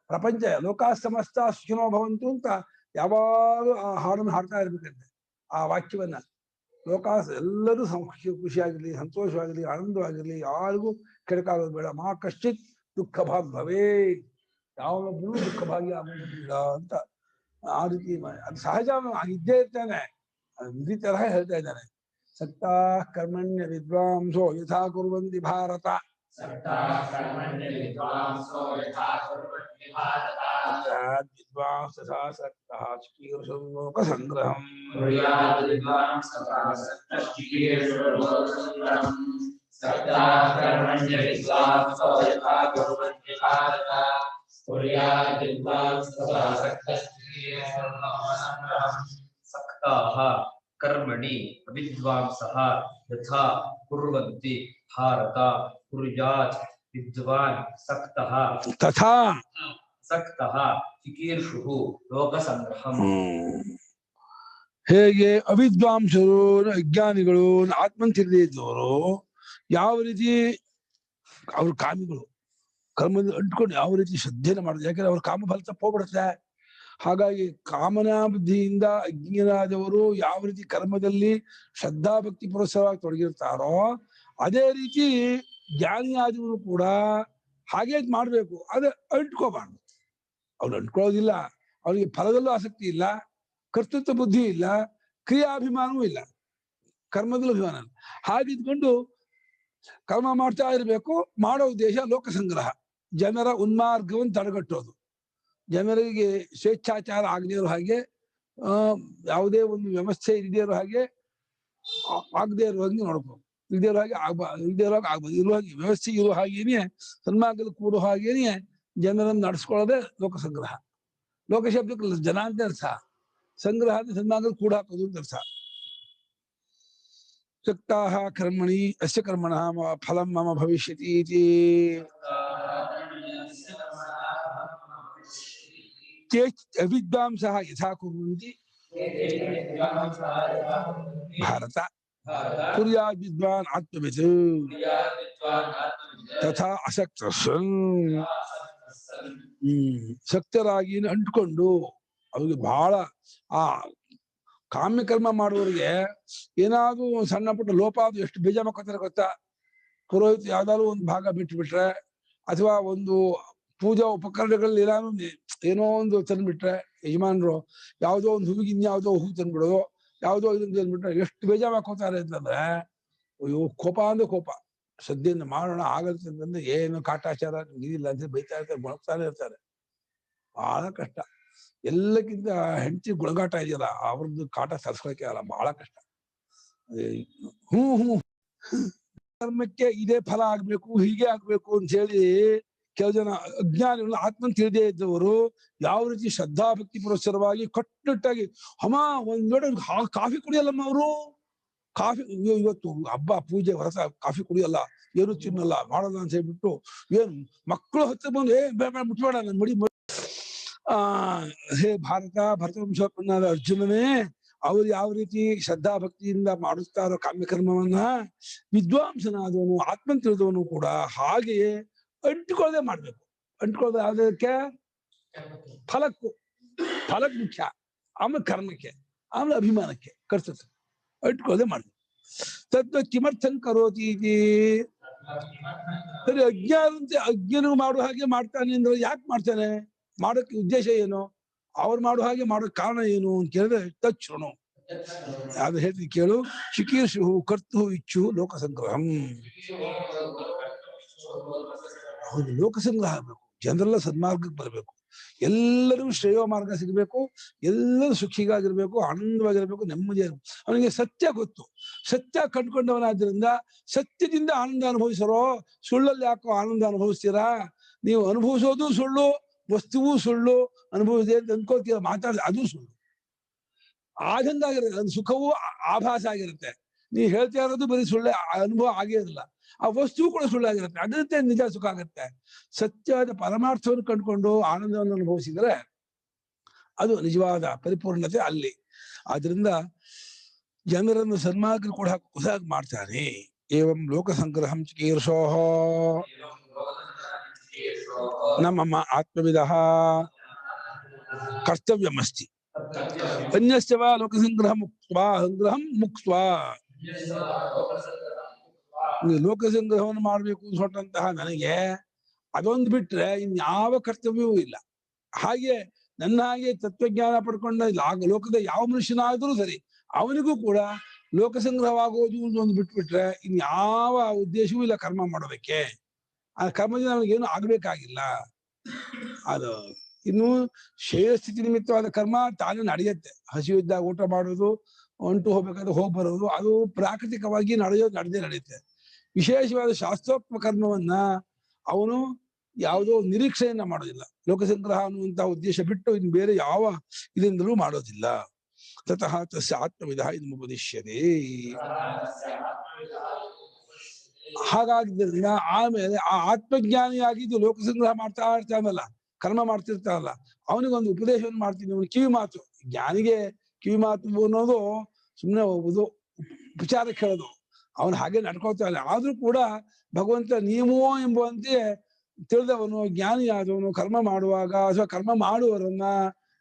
ಪ್ರಪಂಚ ಲೋಕ ಸಮಸ್ತ ಸುಖಿನೋ ಭವಂತು ಅಂತ ಯಾವಾಗ ಆ ಹಾಡನ್ನು ಹಾಡ್ತಾ ಇರ್ಬೇಕಂತೆ. ಆ ವಾಕ್ಯವನ್ನ ಲೋಕ ಎಲ್ಲರೂ ಖುಷಿಯಾಗಿರ್ಲಿ, ಸಂತೋಷವಾಗಿರ್ಲಿ, ಆನಂದವಾಗಿರ್ಲಿ, ಯಾರಿಗೂ ಕೆಡಕಾಗೋದು ಬೇಡ. ಮಾ ಕಶ್ಚಿತ್ ದುಃಖ ಭಾಗ್ ಭವೇ, ಯಾವೊಬ್ಬರೂ ದುಃಖ ಭಾಗಿ ಆಗೋದು ಬೇಡ ಅಂತ ಆ ರೀತಿ ಅದು ಸಹಜ ಇದ್ದೇ ಇರ್ತಾನೆ. ವಿಧಿ ತರಹ ಹೇಳ್ತಾ ಇದ್ದಾನೆ. ಸಕ್ತಾ ಕರ್ಮಣ್ಯ ವಿದ್ವಾಂಸೋ ಯಥಾ ಕುರ್ವಂತಿ ಭಾರತ, ವಿದ್ವಾಂಸ ಸಕ್ತಃ ಲೋಕ ಸಂಗ್ರಹಂ. ಸಕ್ತಾಃ ಕರ್ಮಣಿ ವಿದ್ವಾಂಸಃ ಯಥಾ ಕುರ್ವಂತಿ ಭಾರತ ಕುರ್ಯಾತ್ ವಿದ್ವಾನ್ ಸಕ್ತಃ ತಥಾ ಸಕ್ತಃ ಚಿಕೀರ್ಷುಃ ಲೋಕ ಸಂಗ್ರಹಂ. ಹೇಗೆ ಅವಿದ್ವಾಂಸರು, ಅಜ್ಞಾನಿಗಳು, ಆತ್ಮನ್ ತಿಳಿದೇ ಇದ್ದವರು ಯಾವ ರೀತಿ ಅವ್ರ ಕಾಮಿಗಳು ಕರ್ಮದಲ್ಲಿ ಅಂಟ್ಕೊಂಡು ಯಾವ ರೀತಿ ಶ್ರದ್ಧೆನ ಮಾಡಿದ್ರು, ಯಾಕಂದ್ರೆ ಅವ್ರ ಕಾಮಫಲ ತಪ್ಪೋಗ್ಬಿಡುತ್ತೆ. ಹಾಗಾಗಿ ಕಾಮನಾ ಬುದ್ಧಿಯಿಂದ ಅಜ್ಞರಾದವರು ಯಾವ ರೀತಿ ಕರ್ಮದಲ್ಲಿ ಶ್ರದ್ಧಾ ಭಕ್ತಿ ಪುರಸ್ಸರವಾಗಿ ತೊಡಗಿರ್ತಾರೋ ಅದೇ ರೀತಿ ಜ್ಞಾನಿಯಾದವರು ಕೂಡ ಹಾಗೆ ಮಾಡ್ಬೇಕು. ಅದೇ ಅಂಟ್ಕೋಬಾರ್ದು. ಅವ್ರು ಅಂಟ್ಕೊಳ್ಳೋದಿಲ್ಲ, ಅವ್ರಿಗೆ ಫಲದಲ್ಲೂ ಆಸಕ್ತಿ ಇಲ್ಲ, ಕರ್ತೃತ್ವ ಬುದ್ಧಿ ಇಲ್ಲ, ಕ್ರಿಯಾಭಿಮಾನವೂ ಇಲ್ಲ, ಕರ್ಮದಲ್ಲೂ ಅಭಿಮಾನ ಇಲ್ಲ. ಹಾಗಿದ್ಕೊಂಡು ಕರ್ಮ ಮಾಡ್ತಾ ಇರಬೇಕು. ಮಾಡೋ ಉದ್ದೇಶ ಲೋಕ ಸಂಗ್ರಹ, ಜನರ ಉನ್ಮಾರ್ಗವನ್ನು ತಡೆಗಟ್ಟೋದು, ಜನರಿಗೆ ಸ್ವೇಚ್ಛಾಚಾರ ಆಗದೇ ಇರೋ ಹಾಗೆ, ಯಾವುದೇ ಒಂದು ವ್ಯವಸ್ಥೆ ಇಲ್ಲದೇ ಇರೋ ಹಾಗೆ, ಆಗದೆ ಇರೋ ಹಾಗೆ ನೋಡ್ಬೋದು, ಇಲ್ಲದೇ ಇರೋ ಹಾಗೆ ಇಲ್ಲದೇ ಇರೋ ಹಾಗೆ ಆಗ್ಬೋದು, ಇರೋ ಹಾಗೆ ವ್ಯವಸ್ಥೆ ಇರೋ ಹಾಗೇನೆ ಸನ್ಮಾರ್ಗದ ಕೂಡೋ ಹಾಗೇನೆ ಜನರನ್ನು ನಡೆಸ್ಕೊಳ್ಳೋದೇ ಲೋಕ ಸಂಗ್ರಹ. ಲೋಕ ಶಬ್ದಕ್ಕೆ ಜನ ಅಂತ ಅರ್ಥ, ಸಂಗ್ರಹ ಅಂದ್ರೆ ಸನ್ಮಾರ್ಗದ ಕೂಡ ಹಾಕೋದು ಅಂತ ಅರ್ಥ. ಸಕ್ತಾಃ ಕರ್ಮಣಿ ಅಸ್ಯ ಕರ್ಮಣಃ ಫಲಂ ಮಮ ಭವಿಷ್ಯತಿ ಇತಿ ಅವಿದ್ವಾಂಸಃ ಯಥಾ ಕುರ್ವಂತಿ ಭಾರತ ಕುರ್ಯಾತ್ ವಿದ್ವಾನ್ ಆತ್ಮವಿತ್ ತಥಾ ಅಸಕ್ತಸ್ಸನ್. ಸಕ್ತರಾಗಿ ಅಂಟ್ಕೊಂಡು ಅವ್ರಿಗೆ ಬಹಳ ಆ ಕಾಮ್ಯಕರ್ಮ ಮಾಡುವವರಿಗೆ ಏನಾದ್ರೂ ಸಣ್ಣ ಪುಟ್ಟ ಲೋಪ ಆದ್ರೂ ಎಷ್ಟು ಬೇಜ ಮಕ್ಕೋತಾರೆ ಗೊತ್ತಾ. ಪುರೋಹಿತ ಯಾವ್ದಾದ್ರು ಒಂದು ಭಾಗ ಬಿಟ್ಬಿಟ್ರೆ, ಅಥವಾ ಒಂದು ಪೂಜಾ ಉಪಕರಣಗಳಲ್ಲಿ ಏನೋ ಒಂದು ತಂದ್ಬಿಟ್ರೆ, ಯಜಮಾನ್ರು ಯಾವುದೋ ಒಂದು ಹೂವಿಗೆ ಇನ್ಯಾವುದೋ ಹೂ ತಂದ್ಬಿಡೋದು, ಯಾವುದೋ ಇದನ್ನು ತಂದ್ಬಿಟ್ರೆ ಎಷ್ಟು ಬೇಜ ಹಾಕೋತಾರೆ ಅಂತಂದ್ರೆ, ಅಯ್ಯೋ ಕೋಪ ಅಂದ್ರೆ ಕೋಪ. ಶ್ರದ್ಧೆಯಿಂದ ಮಾಡೋಣ ಆಗತ್ತೆ ಅಂತಂದ್ರೆ ಏನು ಕಾಟಾಚಾರ ಇದಿಲ್ಲ ಅಂತ ಬೈತಾ ಇರ್ತಾರೆ, ಬಳಸ್ತಾನೆ ಇರ್ತಾರೆ. ಬಹಳ ಕಷ್ಟ. ಎಲ್ಲಕ್ಕಿಂತ ಹೆಂಡತಿ ಗುಳಗಾಟ ಇದೆಯಲ್ಲ, ಅವ್ರದ್ದು ಕಾಟ ಸರಿಸ್ಕೊಳಕ್ಕೆ ಅಲ್ಲ, ಬಹಳ ಕಷ್ಟ. ಕರ್ಮಕ್ಕೆ ಇದೇ ಫಲ ಆಗ್ಬೇಕು, ಹೀಗೆ ಆಗ್ಬೇಕು ಅಂತ ಹೇಳಿ ಕೆಲವು ಜನ ಅಜ್ಞಾನಿಗಳು ಆತ್ಮನ್ ತಿಳಿದೇ ಇದ್ದವರು ಯಾವ ರೀತಿ ಶ್ರದ್ಧಾ ಭಕ್ತಿ ಪುರಸ್ಸರವಾಗಿ ಕಟ್ಟುನಿಟ್ಟಾಗಿ ಅಮ್ಮ ಒಂದ್ ನೋಡಿ ಕಾಫಿ ಕುಡಿಯಲ್ಲಮ್ಮ ಅವರು, ಕಾಫಿ ಇವತ್ತು ಹಬ್ಬ ಪೂಜೆ ಹೊರತ ಕಾಫಿ ಕುಡಿಯಲ್ಲ, ಏನು ತಿನ್ನಲ್ಲ, ಮಾಡಲ್ಲ ಅಂತ ಹೇಳ್ಬಿಟ್ಟು ಏನು ಮಕ್ಕಳು ಹತ್ರ ಬಂದು ಮುಟ್ಬೇಡ ನನ್ ಮಡಿ. ಹೇ ಭಾರತ, ಭರತವಂಶೋತ್ಪನ್ನಾದ ಅರ್ಜುನನೇ, ಅವ್ರು ಯಾವ ರೀತಿ ಶ್ರದ್ಧಾ ಭಕ್ತಿಯಿಂದ ಮಾಡುತ್ತಾರೋ ಕಾಮ್ಯಕರ್ಮವನ್ನ, ವಿದ್ವಾಂಸನಾದವನು ಆತ್ಮನ್ ತಿಳಿದವನು ಕೂಡ ಹಾಗೆಯೇ ಅಂಟ್ಕೊಳ್ಳದೆ ಮಾಡ್ಬೇಕು. ಅಂಟ್ಕೊಳ್ಳದೆ ಆಗೋದಕ್ಕೆ ಫಲಕ್ಕೂ ಮುಖ್ಯ, ಆಮೇಲೆ ಕರ್ಮಕ್ಕೆ, ಆಮೇಲೆ ಅಭಿಮಾನಕ್ಕೆ, ಕರ್ತೃತ್ವ ಅಂಟ್ಕೊಳ್ಳದೆ ಮಾಡ್ಬೇಕು. ತದ್ವ ಕಿಮರ್ಥಂ ಕರೋತಿ ಸರಿ, ಅಜ್ಞಾನಂತೆ ಅಜ್ಞನು ಮಾಡುವ ಹಾಗೆ ಮಾಡ್ತಾನೆ ಅಂದ್ರೆ ಯಾಕೆ ಮಾಡ್ತಾನೆ? ಮಾಡೋಕ್ಕೆ ಉದ್ದೇಶ ಏನು? ಅವ್ರು ಮಾಡುವ ಹಾಗೆ ಮಾಡೋಕ್ ಕಾರಣ ಏನು ಅಂತ ಕೇಳಿದ್ರೆ ತಚ್ಚುಣು ಅದು ಹೇಳ್ತೀನಿ ಕೇಳು. ಚಿಕೀರ್ಷು ಕರ್ತು ಇಚ್ಚು ಲೋಕಸಂಗ್ರಹಂ. ಹೌದು, ಲೋಕಸಂಗ್ರಹ ಆಗಬೇಕು. ಜನರೆಲ್ಲ ಸನ್ಮಾರ್ಗಕ್ಕೆ ಬರಬೇಕು, ಎಲ್ಲರಿಗೂ ಶ್ರೇಯೋ ಮಾರ್ಗ ಸಿಗಬೇಕು, ಎಲ್ಲರೂ ಸುಖಿಗಾಗಿರ್ಬೇಕು, ಆನಂದವಾಗಿರ್ಬೇಕು, ನೆಮ್ಮದಿಯಾಗಿರ್ಬೇಕು. ಅವನಿಗೆ ಸತ್ಯ ಗೊತ್ತು, ಸತ್ಯ ಕಂಡುಕೊಂಡವನಾದ್ರಿಂದ ಸತ್ಯದಿಂದ ಆನಂದ ಅನುಭವಿಸರೋ. ಸುಳ್ಳಲ್ಲಿ ಯಾಕೋ ಆನಂದ ಅನುಭವಿಸ್ತೀರಾ? ನೀವು ಅನುಭವಿಸೋದು ಸುಳ್ಳು, ವಸ್ತುವು ಸುಳ್ಳು, ಅನುಭವಿಸಿದೆ ಅಂತ ಅನ್ಕೋತೀರ, ಮಾತಾಡಿದ್ರೆ ಅದು ಸುಳ್ಳು. ಆದಂಗಾಗಿರುತ್ತೆ, ಅದು ಸುಖವೂ ಆಭಾಸ ಆಗಿರುತ್ತೆ. ನೀವು ಹೇಳ್ತಾ ಇರೋದು ಬರೀ ಸುಳ್ಳೆ, ಅನುಭವ ಆಗೇ ಇರಲ್ಲ. ಆ ವಸ್ತು ಕೂಡ ಸುಳ್ಳಾಗಿರುತ್ತೆ, ಅದರಂತೆ ನಿಜ ಸುಖ ಆಗುತ್ತೆ. ಸತ್ಯವಾದ ಪರಮಾರ್ಥವನ್ನು ಕಂಡುಕೊಂಡು ಆನಂದವನ್ನು ಅನುಭವಿಸಿದರೆ ಅದು ನಿಜವಾದ ಪರಿಪೂರ್ಣತೆ ಅಲ್ಲಿ. ಆದ್ರಿಂದ ಜನರನ್ನು ಸನ್ಮಾರ್ಗ ಕೂಡ ಮಾಡ್ತಾನೆ. ಏವಂ ಲೋಕ ಸಂಗ್ರಹಂ ಚಿಕೀರ್ಷೋಃ ನಮ್ಮ ಆತ್ಮವಿದಃ ಕರ್ತವ್ಯಮಸ್ತಿ. ಅನ್ಯಸ್ಯ ವಾ ಲೋಕಸಂಗ್ರಹ ಮುಕ್ತ್ವಾ ಸಂಗ್ರಹಂ ಮುಕ್ತ್ವಾ. ಲೋಕಸಂಗ್ರಹವನ್ನು ಮಾಡಬೇಕು ಹೊರಟಂತಹ ನನಗೆ ಅದೊಂದು ಬಿಟ್ರೆ ಇನ್ಯಾವ ಕರ್ತವ್ಯವೂ ಇಲ್ಲ. ಹಾಗೆ ನನ್ನ ಹಾಗೆ ತತ್ವಜ್ಞಾನ ಪಡ್ಕೊಂಡ ಲೋಕದ ಯಾವ ಮನುಷ್ಯನಾದ್ರೂ ಸರಿ, ಅವನಿಗೂ ಕೂಡ ಲೋಕಸಂಗ್ರಹವಾಗೋದು ಒಂದು ಬಿಟ್ಬಿಟ್ರೆ ಇನ್ಯಾವ ಉದ್ದೇಶವೂ ಇಲ್ಲ ಕರ್ಮ ಮಾಡೋದಕ್ಕೆ. ಆ ಕರ್ಮದಿಂದ ಅವನಿಗೇನು ಆಗ್ಬೇಕಾಗಿಲ್ಲ. ಅದು ಇನ್ನು ಶ್ರೇಯಸ್ಥಿತಿ ನಿಮಿತ್ತವಾದ ಕರ್ಮ ತಾನೇ ನಡೆಯುತ್ತೆ. ಹಸಿವಿದ್ದಾಗ ಊಟ ಮಾಡೋದು, ಹೊಂಟು ಹೋಗ್ಬೇಕಾದ್ರೆ ಹೋಗಿ ಬರೋದು, ಅದು ಪ್ರಾಕೃತಿಕವಾಗಿ ನಡೆದೇ ನಡೆಯುತ್ತೆ. ವಿಶೇಷವಾದ ಶಾಸ್ತ್ರೋಕ್ತ ಕರ್ಮವನ್ನ ಅವನು ಯಾವುದೋ ನಿರೀಕ್ಷೆಯನ್ನ ಮಾಡೋದಿಲ್ಲ. ಲೋಕಸಂಗ್ರಹ ಅನ್ನುವಂತಹ ಉದ್ದೇಶ ಬಿಟ್ಟು ಇನ್ನು ಬೇರೆ ಯಾವ ಇದರಿಂದಲೂ ಮಾಡೋದಿಲ್ಲ. ತತಃ ತಸ್ಯ ಆತ್ಮವಿಧ ಇದು ಉಪದಿಶ್ಯತೆ. ಹಾಗಾಗಿದ್ದರಿಂದ ಆಮೇಲೆ ಆ ಆತ್ಮಜ್ಞಾನಿಯಾಗಿದ್ದು ಲೋಕಸಂಗ್ರಹ ಮಾಡ್ತಾ ಇರ್ತಾನಲ್ಲ, ಕರ್ಮ ಮಾಡ್ತಿರ್ತಾನಲ್ಲ, ಅವನಿಗೊಂದು ಉಪದೇಶವನ್ನು ಮಾಡ್ತೀನಿ. ಅವನು ಕಿವಿ ಮಾತು. ಜ್ಞಾನಿಗೆ ಕಿವಿ ಮಾತು ಅನ್ನೋದು ಸುಮ್ಮನೆ ಹೋಗುದು, ವಿಚಾರ ಕೇಳೋದು. ಅವನು ಹಾಗೆ ನಡ್ಕೊಳ್ತಾನೆ. ಆದ್ರೂ ಕೂಡ ಭಗವಂತ ನಿಯಮೋ ಎಂಬುವಂತೆ ತಿಳಿದವನು, ಜ್ಞಾನಿಯಾದವನು ಕರ್ಮ ಮಾಡುವಾಗ ಅಥವಾ ಕರ್ಮ ಮಾಡುವವರನ್ನ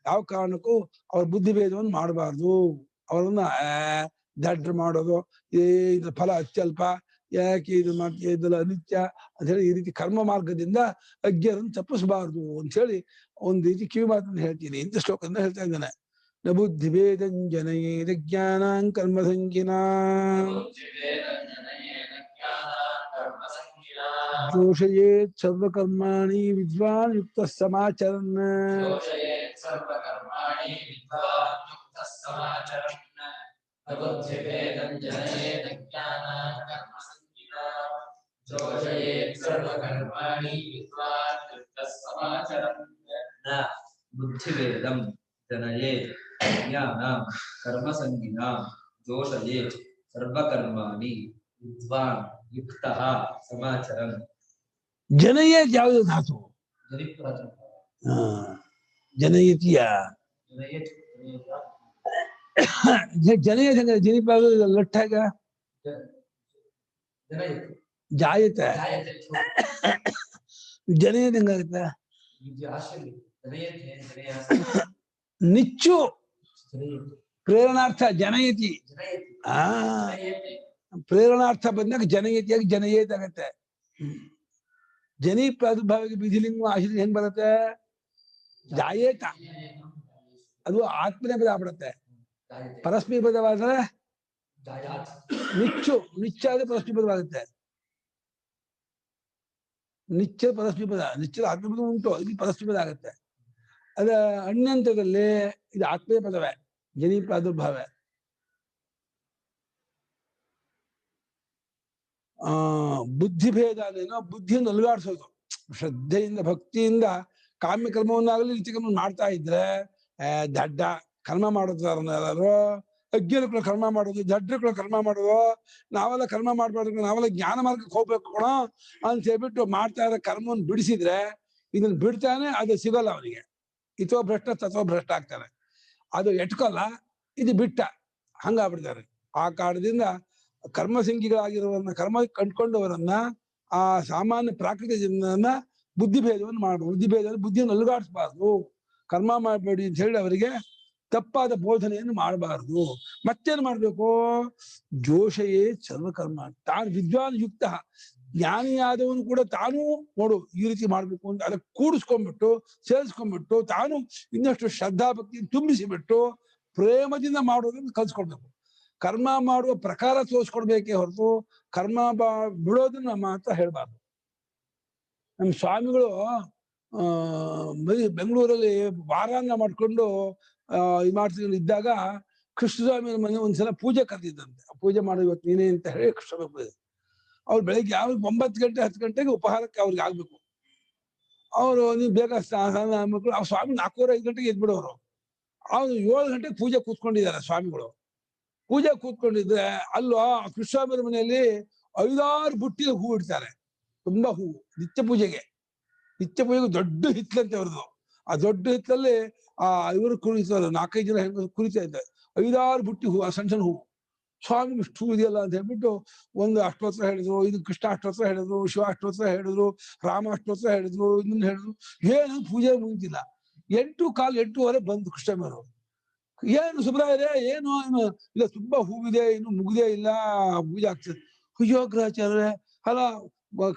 ಯಾವ ಕಾರಣಕ್ಕೂ ಅವ್ರ ಬುದ್ಧಿ ಭೇದವನ್ನು ಮಾಡಬಾರ್ದು. ಅವರನ್ನ ದಡ್ರ ಮಾಡೋದು, ಇದ್ರ ಫಲ ಅತ್ಯಲ್ಪ, ಯಾಕೆ ಇದು ಮಾಡ್ತೀಯ, ಇದೆಲ್ಲ ಅನಿತ್ಯ ಅಂತ ಹೇಳಿ ಈ ರೀತಿ ಕರ್ಮ ಮಾರ್ಗದಿಂದ ಅಜ್ಞರನ್ನು ತಪ್ಪಿಸಬಾರ್ದು ಅಂತ ಹೇಳಿ ಒಂದು ರೀತಿ ಕಿವಿ ಮಾತನ್ನು ಹೇಳ್ತೀನಿ ಇಂಥ ಶ್ಲೋಕದಿಂದ ಹೇಳ್ತಾ ಇದ್ದಾನೆ. ನ ಬುದ್ಧಿ ಭೇದಂಜನಯೇದ ಜ್ಞಾನಾಂ ಕರ್ಮ ಸಂಗಿನಾ ಜೋಷಯೇತ್ ಸರ್ವಕರ್ಮಾಣಿ ವಿದ್ವಾನ್ ಯುಕ್ತ ಸಮಾಚರನ್. ಬುದ್ಧಿವೇದಂ ಜನಯೇತ್ ಜ್ಞಾನಾಂ ಕರ್ಮಸಂಗಿನಾಂ ಜೋಷಯೇತ್ ಸರ್ವಕರ್ಮಾಣಿ ವಿದ್ವಾನ್ ಯುಕ್ತಃ ಸಮಾಚರನ್. ಜನಯೇತ್ ಯಾವುದು ಧಾತು? ಜನಯತಿಯ ಜನಯತ್ ಜನಿಪಾದ ಲಟ್ಟಾಗ ಜಾಯತೆ ಜನಯತ್ ಹೆಂಗಾಗತ್ತ? ನಿಚ್ಚು ಪ್ರೇರಣಾರ್ಥ ಜನಯತಿ. ಪ್ರೇರಣಾರ್ಥ ಬಂದಾಗ ಜನಯತಿಯಾಗಿ ಜನಯೇತ್ ಆಗತ್ತೆ. ಜನಿ ಪ್ರಾದುರ್ಭಾವಕ್ಕೆ ಬಿಧಿಲಿಂಗ ಆಶ್ರಯ ಹೆಂಗ್ ಬರುತ್ತೆ? ಜಾಯೇತ. ಅದು ಆತ್ಮನೇ ಪದ ಆಗ್ಬಿಡತ್ತೆ. ಪರಸ್ಮೈ ಪದವಾದ್ರೆ ನಿಚ್ಚು, ನಿಚ್ಚಾದ್ರೆ ಪರಸ್ಮೈ ಪದವಾಗುತ್ತೆ. ನಿಚ್ಚ ಪರಸ್ಮೈ ಪದ, ನಿಚ್ಚದ ಆತ್ಮಪದ ಉಂಟು, ಇಲ್ಲಿ ಪರಸ್ಮೈ ಪದ ಆಗತ್ತೆ. ಅದ ಅಣ್ಯಂತದಲ್ಲಿ ಇದು ಆತ್ಮೀಯ ಪದವೇ, ಜನಿ ಪ್ರಾದುರ್ಭಾವ. ಬುದ್ಧಿಭೇದ ಅದೇನೋ ಬುದ್ಧಿಯನ್ನು ಅಲುಗಾಡಿಸೋದು. ಶ್ರದ್ಧೆಯಿಂದ ಭಕ್ತಿಯಿಂದ ಕಾಮ್ಯ ಕರ್ಮವನ್ನಾಗಲಿ ನಿತ್ಯ ಕರ್ಮ ಮಾಡ್ತಾ ಇದ್ರೆ ದಡ್ಡ ಕರ್ಮ ಮಾಡೋದು, ಅಜ್ಞರು ಕರ್ಮ ಮಾಡೋದು, ದಡ್ಡರು ಕರ್ಮ ಮಾಡೋದು, ನಾವೆಲ್ಲ ಕರ್ಮ ಮಾಡ್ಬಾರ್ದು, ನಾವೆಲ್ಲ ಜ್ಞಾನ ಮಾರ್ಗಕ್ಕೆ ಹೋಗ್ಬೇಕು ಕಣ ಅಂತ ಹೇಳ್ಬಿಟ್ಟು ಮಾಡ್ತಾ ಇರೋ ಕರ್ಮವನ್ನು ಬಿಡಿಸಿದ್ರೆ ಇದನ್ನ ಬಿಡ್ತಾನೆ, ಅದು ಸಿಗಲ್ಲ ಅವನಿಗೆ. ಇತೋ ಭ್ರಷ್ಟ ತಥೋ ಭ್ರಷ್ಟ ಆಗ್ತಾನೆ. ಅದು ಎಟ್ಕೊಲ್ಲ, ಇದು ಬಿಟ್ಟ, ಹಂಗಾಗ್ಬಿಡ್ತಾರೆ. ಆ ಕಾರಣದಿಂದ ಕರ್ಮಸಂಗಿಗಳಾಗಿರುವವರನ್ನ, ಕರ್ಮ ಕಂಡ್ಕೊಂಡವರನ್ನ, ಆ ಸಾಮಾನ್ಯ ಪ್ರಾಕೃತಿಕ ಜನರನ್ನ ಬುದ್ಧಿಭೇದವನ್ನು ಮಾಡಬಹುದು. ಬುದ್ಧಿಭೇದ ಬುದ್ಧಿಯನ್ನು ಅಲುಗಾಡಿಸಬಾರ್ದು, ಕರ್ಮ ಮಾಡಬೇಡಿ ಅಂತ ಹೇಳಿ ಅವರಿಗೆ ತಪ್ಪಾದ ಬೋಧನೆಯನ್ನು ಮಾಡಬಾರದು. ಮತ್ತೇನು ಮಾಡ್ಬೇಕು? ಜೋಷಯೇ ಸರ್ವಕರ್ಮ. ತಾನು ವಿದ್ವಾನ್ ಯುಕ್ತ ಜ್ಞಾನಿಯಾದವನು ಕೂಡ ತಾನು ನೋಡು ಈ ರೀತಿ ಮಾಡ್ಬೇಕು ಅಂತ ಅದಕ್ಕೆ ಕೂಡಿಸ್ಕೊಂಡ್ಬಿಟ್ಟು ಸೇರಿಸ್ಕೊಂಡ್ಬಿಟ್ಟು ತಾನು ಇನ್ನಷ್ಟು ಶ್ರದ್ಧಾ ಭಕ್ತಿ ತುಂಬಿಸಿಬಿಟ್ಟು ಪ್ರೇಮದಿಂದ ಮಾಡೋದನ್ನು ಕಲ್ಸ್ಕೊಡ್ಬೇಕು. ಕರ್ಮ ಮಾಡುವ ಪ್ರಕಾರ ತೋರಿಸ್ಕೊಡ್ಬೇಕೇ ಹೊರತು ಕರ್ಮ ಬಿಡೋದನ್ನ ಮಾತ್ರ ಹೇಳ್ಬಾರ್ದು. ನಮ್ಮ ಸ್ವಾಮಿಗಳು ಬೆಂಗಳೂರಲ್ಲಿ ವಾರಾನ್ನ ಮಾಡ್ಕೊಂಡು ಇದು ಮಾಡ್ತಿದ್ರು ಇದ್ದಾಗ ಕೃಷ್ಣಸ್ವಾಮಿ ಮನೆ ಒಂದ್ಸಲ ಪೂಜೆ ಕರೆದಿದ್ದಂತೆ. ಪೂಜೆ ಮಾಡೋ ಇವತ್ತು ನೀನೇ ಅಂತ ಹೇಳಿ ಕೃಷ್ಣ ಪೂಜೆ. ಅವ್ರು ಬೆಳಿಗ್ಗೆ ಯಾವ 9 ಗಂಟೆ 10 ಗಂಟೆಗೆ ಉಪಹಾರಕ್ಕೆ ಅವ್ರಿಗೆ ಆಗ್ಬೇಕು. ಅವರು ನೀವು ಬೇಗ ಸ್ನಾನ ಮಕ್ಕಳು ಅವ್ರ ಸ್ವಾಮಿ 4:30 5 ಗಂಟೆಗೆ ಎದ್ಬಿಡೋರು. ಅವ್ರು 7 ಗಂಟೆಗೆ ಪೂಜೆ ಕೂತ್ಕೊಂಡಿದ್ದಾರೆ ಸ್ವಾಮಿಗಳು. ಪೂಜೆ ಕೂತ್ಕೊಂಡಿದ್ರೆ ಅಲ್ವಾ ಕೃಷ್ಣಸ್ವಾಮಿ ಮನೆಯಲ್ಲಿ 5-6 ಬುಟ್ಟಿ ಹೂ ಇಡ್ತಾರೆ, ತುಂಬಾ ಹೂವು. ನಿತ್ಯ ಪೂಜೆಗೆ ದೊಡ್ಡ ಹಿತ್ತಲಂತೆ ಅವ್ರದ್ದು. ಆ ದೊಡ್ಡ ಹಿತ್ತಲಲ್ಲಿ ಇವರು ಕುರಿತಾರೆ, 4-5 ಜನ ಹೆಂಗ ಕುರಿತಾ ಇದ್ದಾರೆ. 5-6 ಬುಟ್ಟಿ ಹೂವು, ಸಣ್ಣ ಸಣ್ಣ ಹೂವು. ಸ್ವಾಮಿ ಇಷ್ಟು ಇದೆಯಲ್ಲ ಅಂತ ಹೇಳ್ಬಿಟ್ಟು ಒಂದು ಅಷ್ಟೋತ್ತರ ಹೇಳಿದ್ರು, ಇದು ಕೃಷ್ಣ ಅಷ್ಟೋತ್ತರ ಹೇಳಿದ್ರು, ಶಿವ ಅಷ್ಟೋತ್ತರ ಹೇಳಿದ್ರು, ರಾಮ ಅಷ್ಟೋತ್ತರ ಹೇಳಿದ್ರು, ಇನ್ನೊಂದು ಹೇಳಿದ್ರು. ಏನು ಪೂಜೆ ಮುಗಿತಿಲ್ಲ. 8:15 ಬಂದು ಕೃಷ್ಣಮ್ಮರು. ಏನು ಸುಬ್ರಾಯರೇ ಏನು ಇಲ್ಲ ತುಂಬಾ ಹೂವಿದೆ, ಇನ್ನು ಮುಗಿದೇ ಇಲ್ಲ, ಪೂಜೆ ಆಗ್ತದೆ. ಹುಯೋಗ್ರಹಾಚಾರ್ಯ ಅಲ್ಲ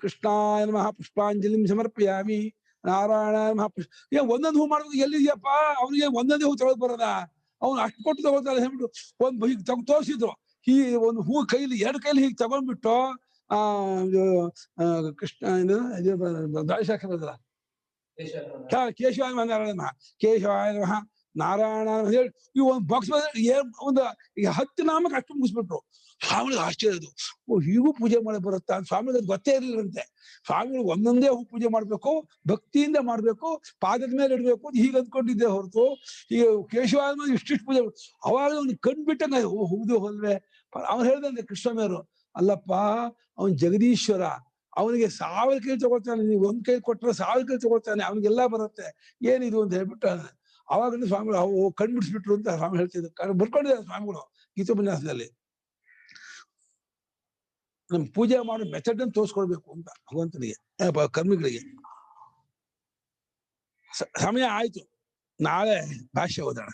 ಕೃಷ್ಣಾಯ ನಮಃ ಪುಷ್ಪಾಂಜಲಿಂ ಸಮರ್ಪಯಾಮಿ ನಾರಾಯಣ ಮಹಾಪುಷ್ಪ. ಒಂದೊಂದು ಹೂ ಮಾಡೋದು ಎಲ್ಲಿದೆಯಪ್ಪ? ಅವ್ನಿಗೆ ಒಂದೊಂದೇ ಹೂ ತಗೊಳಕ್ ಬರೋದ? ಅವ್ನು ಅಷ್ಟು ಕೊಟ್ಟು ತಗೊಳ್ತಾರೆ ಹೇಳ್ಬಿಟ್ಟು ಒಂದು ಹೀಗೆ ತೋರಿಸಿದ್ರು. ಒಂದು ಹೂ ಕೈಲಿ 2 ಕೈಲಿ ಹೀಗೆ ತಗೊಂಡ್ಬಿಟ್ಟು ಕೃಷ್ಣ ದಾಳಿಶಾಖ ಬರಲ್ಲ ಕೇಶವಾಯ ನಾರಾಯಣ ಕೇಶವಾಯ ನಮಃ ನಾರಾಯಣ ಹೇಳಿ ಇವು ಒಂದು ಬಾಕ್ಸ್ ಒಂದು 10 ನಾಮಕ್ಕೆ ಅಷ್ಟು ಮುಗಿಸ್ಬಿಟ್ರು. ಸ್ವಾಮಿಗಳಿಗೆ ಆಶ್ಚರ್ಯ ಅದು. ಹೀಗೂ ಪೂಜೆ ಮಾಡಿ ಬರುತ್ತಾ? ಸ್ವಾಮಿಗಳಿಗೆ ಗೊತ್ತೇ ಇರಲಿಲ್ಲಂತೆ. ಸ್ವಾಮಿಗಳು ಒಂದೊಂದೇ ಹೂ ಪೂಜೆ ಮಾಡ್ಬೇಕು, ಭಕ್ತಿಯಿಂದ ಮಾಡ್ಬೇಕು, ಪಾದದ ಮೇಲೆ ಇಡ್ಬೇಕು ಹೀಗೆ ಅಂದ್ಕೊಂಡಿದ್ದೆ ಹೊರತು ಈಗ ಕೇಶವಾದ ಇಷ್ಟಿಷ್ಟು ಪೂಜೆ. ಅವಾಗ ಅವ್ನಿಗೆ ಕಂಡ್ಬಿಟ್ಟಂಗ ಹೌದು ಹೊಲ್ವೆ. ಅವ್ನು ಹೇಳ್ದಂತೆ ಕೃಷ್ಣಮೇರು, ಅಲ್ಲಪ್ಪ ಅವನ್ ಜಗದೀಶ್ವರ, ಅವನಿಗೆ 1000 ಕೈ ತಗೊಳ್ತಾನೆ, ನೀವು 1 ಕೈ ಕೊಟ್ಟರೆ 1000 ಕೈ ತಗೊಳ್ತಾನೆ, ಅವನಿಗೆಲ್ಲ ಬರುತ್ತೆ, ಏನಿದು ಅಂತ ಹೇಳ್ಬಿಟ್ಟು ಅವಾಗಲೂ ಸ್ವಾಮಿಗಳು ಅವು ಕಂಡ್ಬಿಡ್ಸ್ಬಿಟ್ರು ಅಂತ ಸ್ವಾಮಿ ಹೇಳ್ತಿದ್ರು. ಬರ್ಕೊಂಡಿದ್ದಾರೆ ಸ್ವಾಮಿಗಳು ಗೀತೋಪನ್ಯಾಸದಲ್ಲಿ. ನಮ್ ಪೂಜೆ ಮಾಡೋ ಮೆಥಡ್ ಅನ್ನು ತೋರಿಸ್ಕೊಡ್ಬೇಕು ಅಂತ ಭಗವಂತನಿಗೆ, ಕರ್ಮಿಗಳಿಗೆ. ಸಮಯ ಆಯ್ತು, ನಾಳೆ ಭಾಷ್ಯ ಓದೋಣ.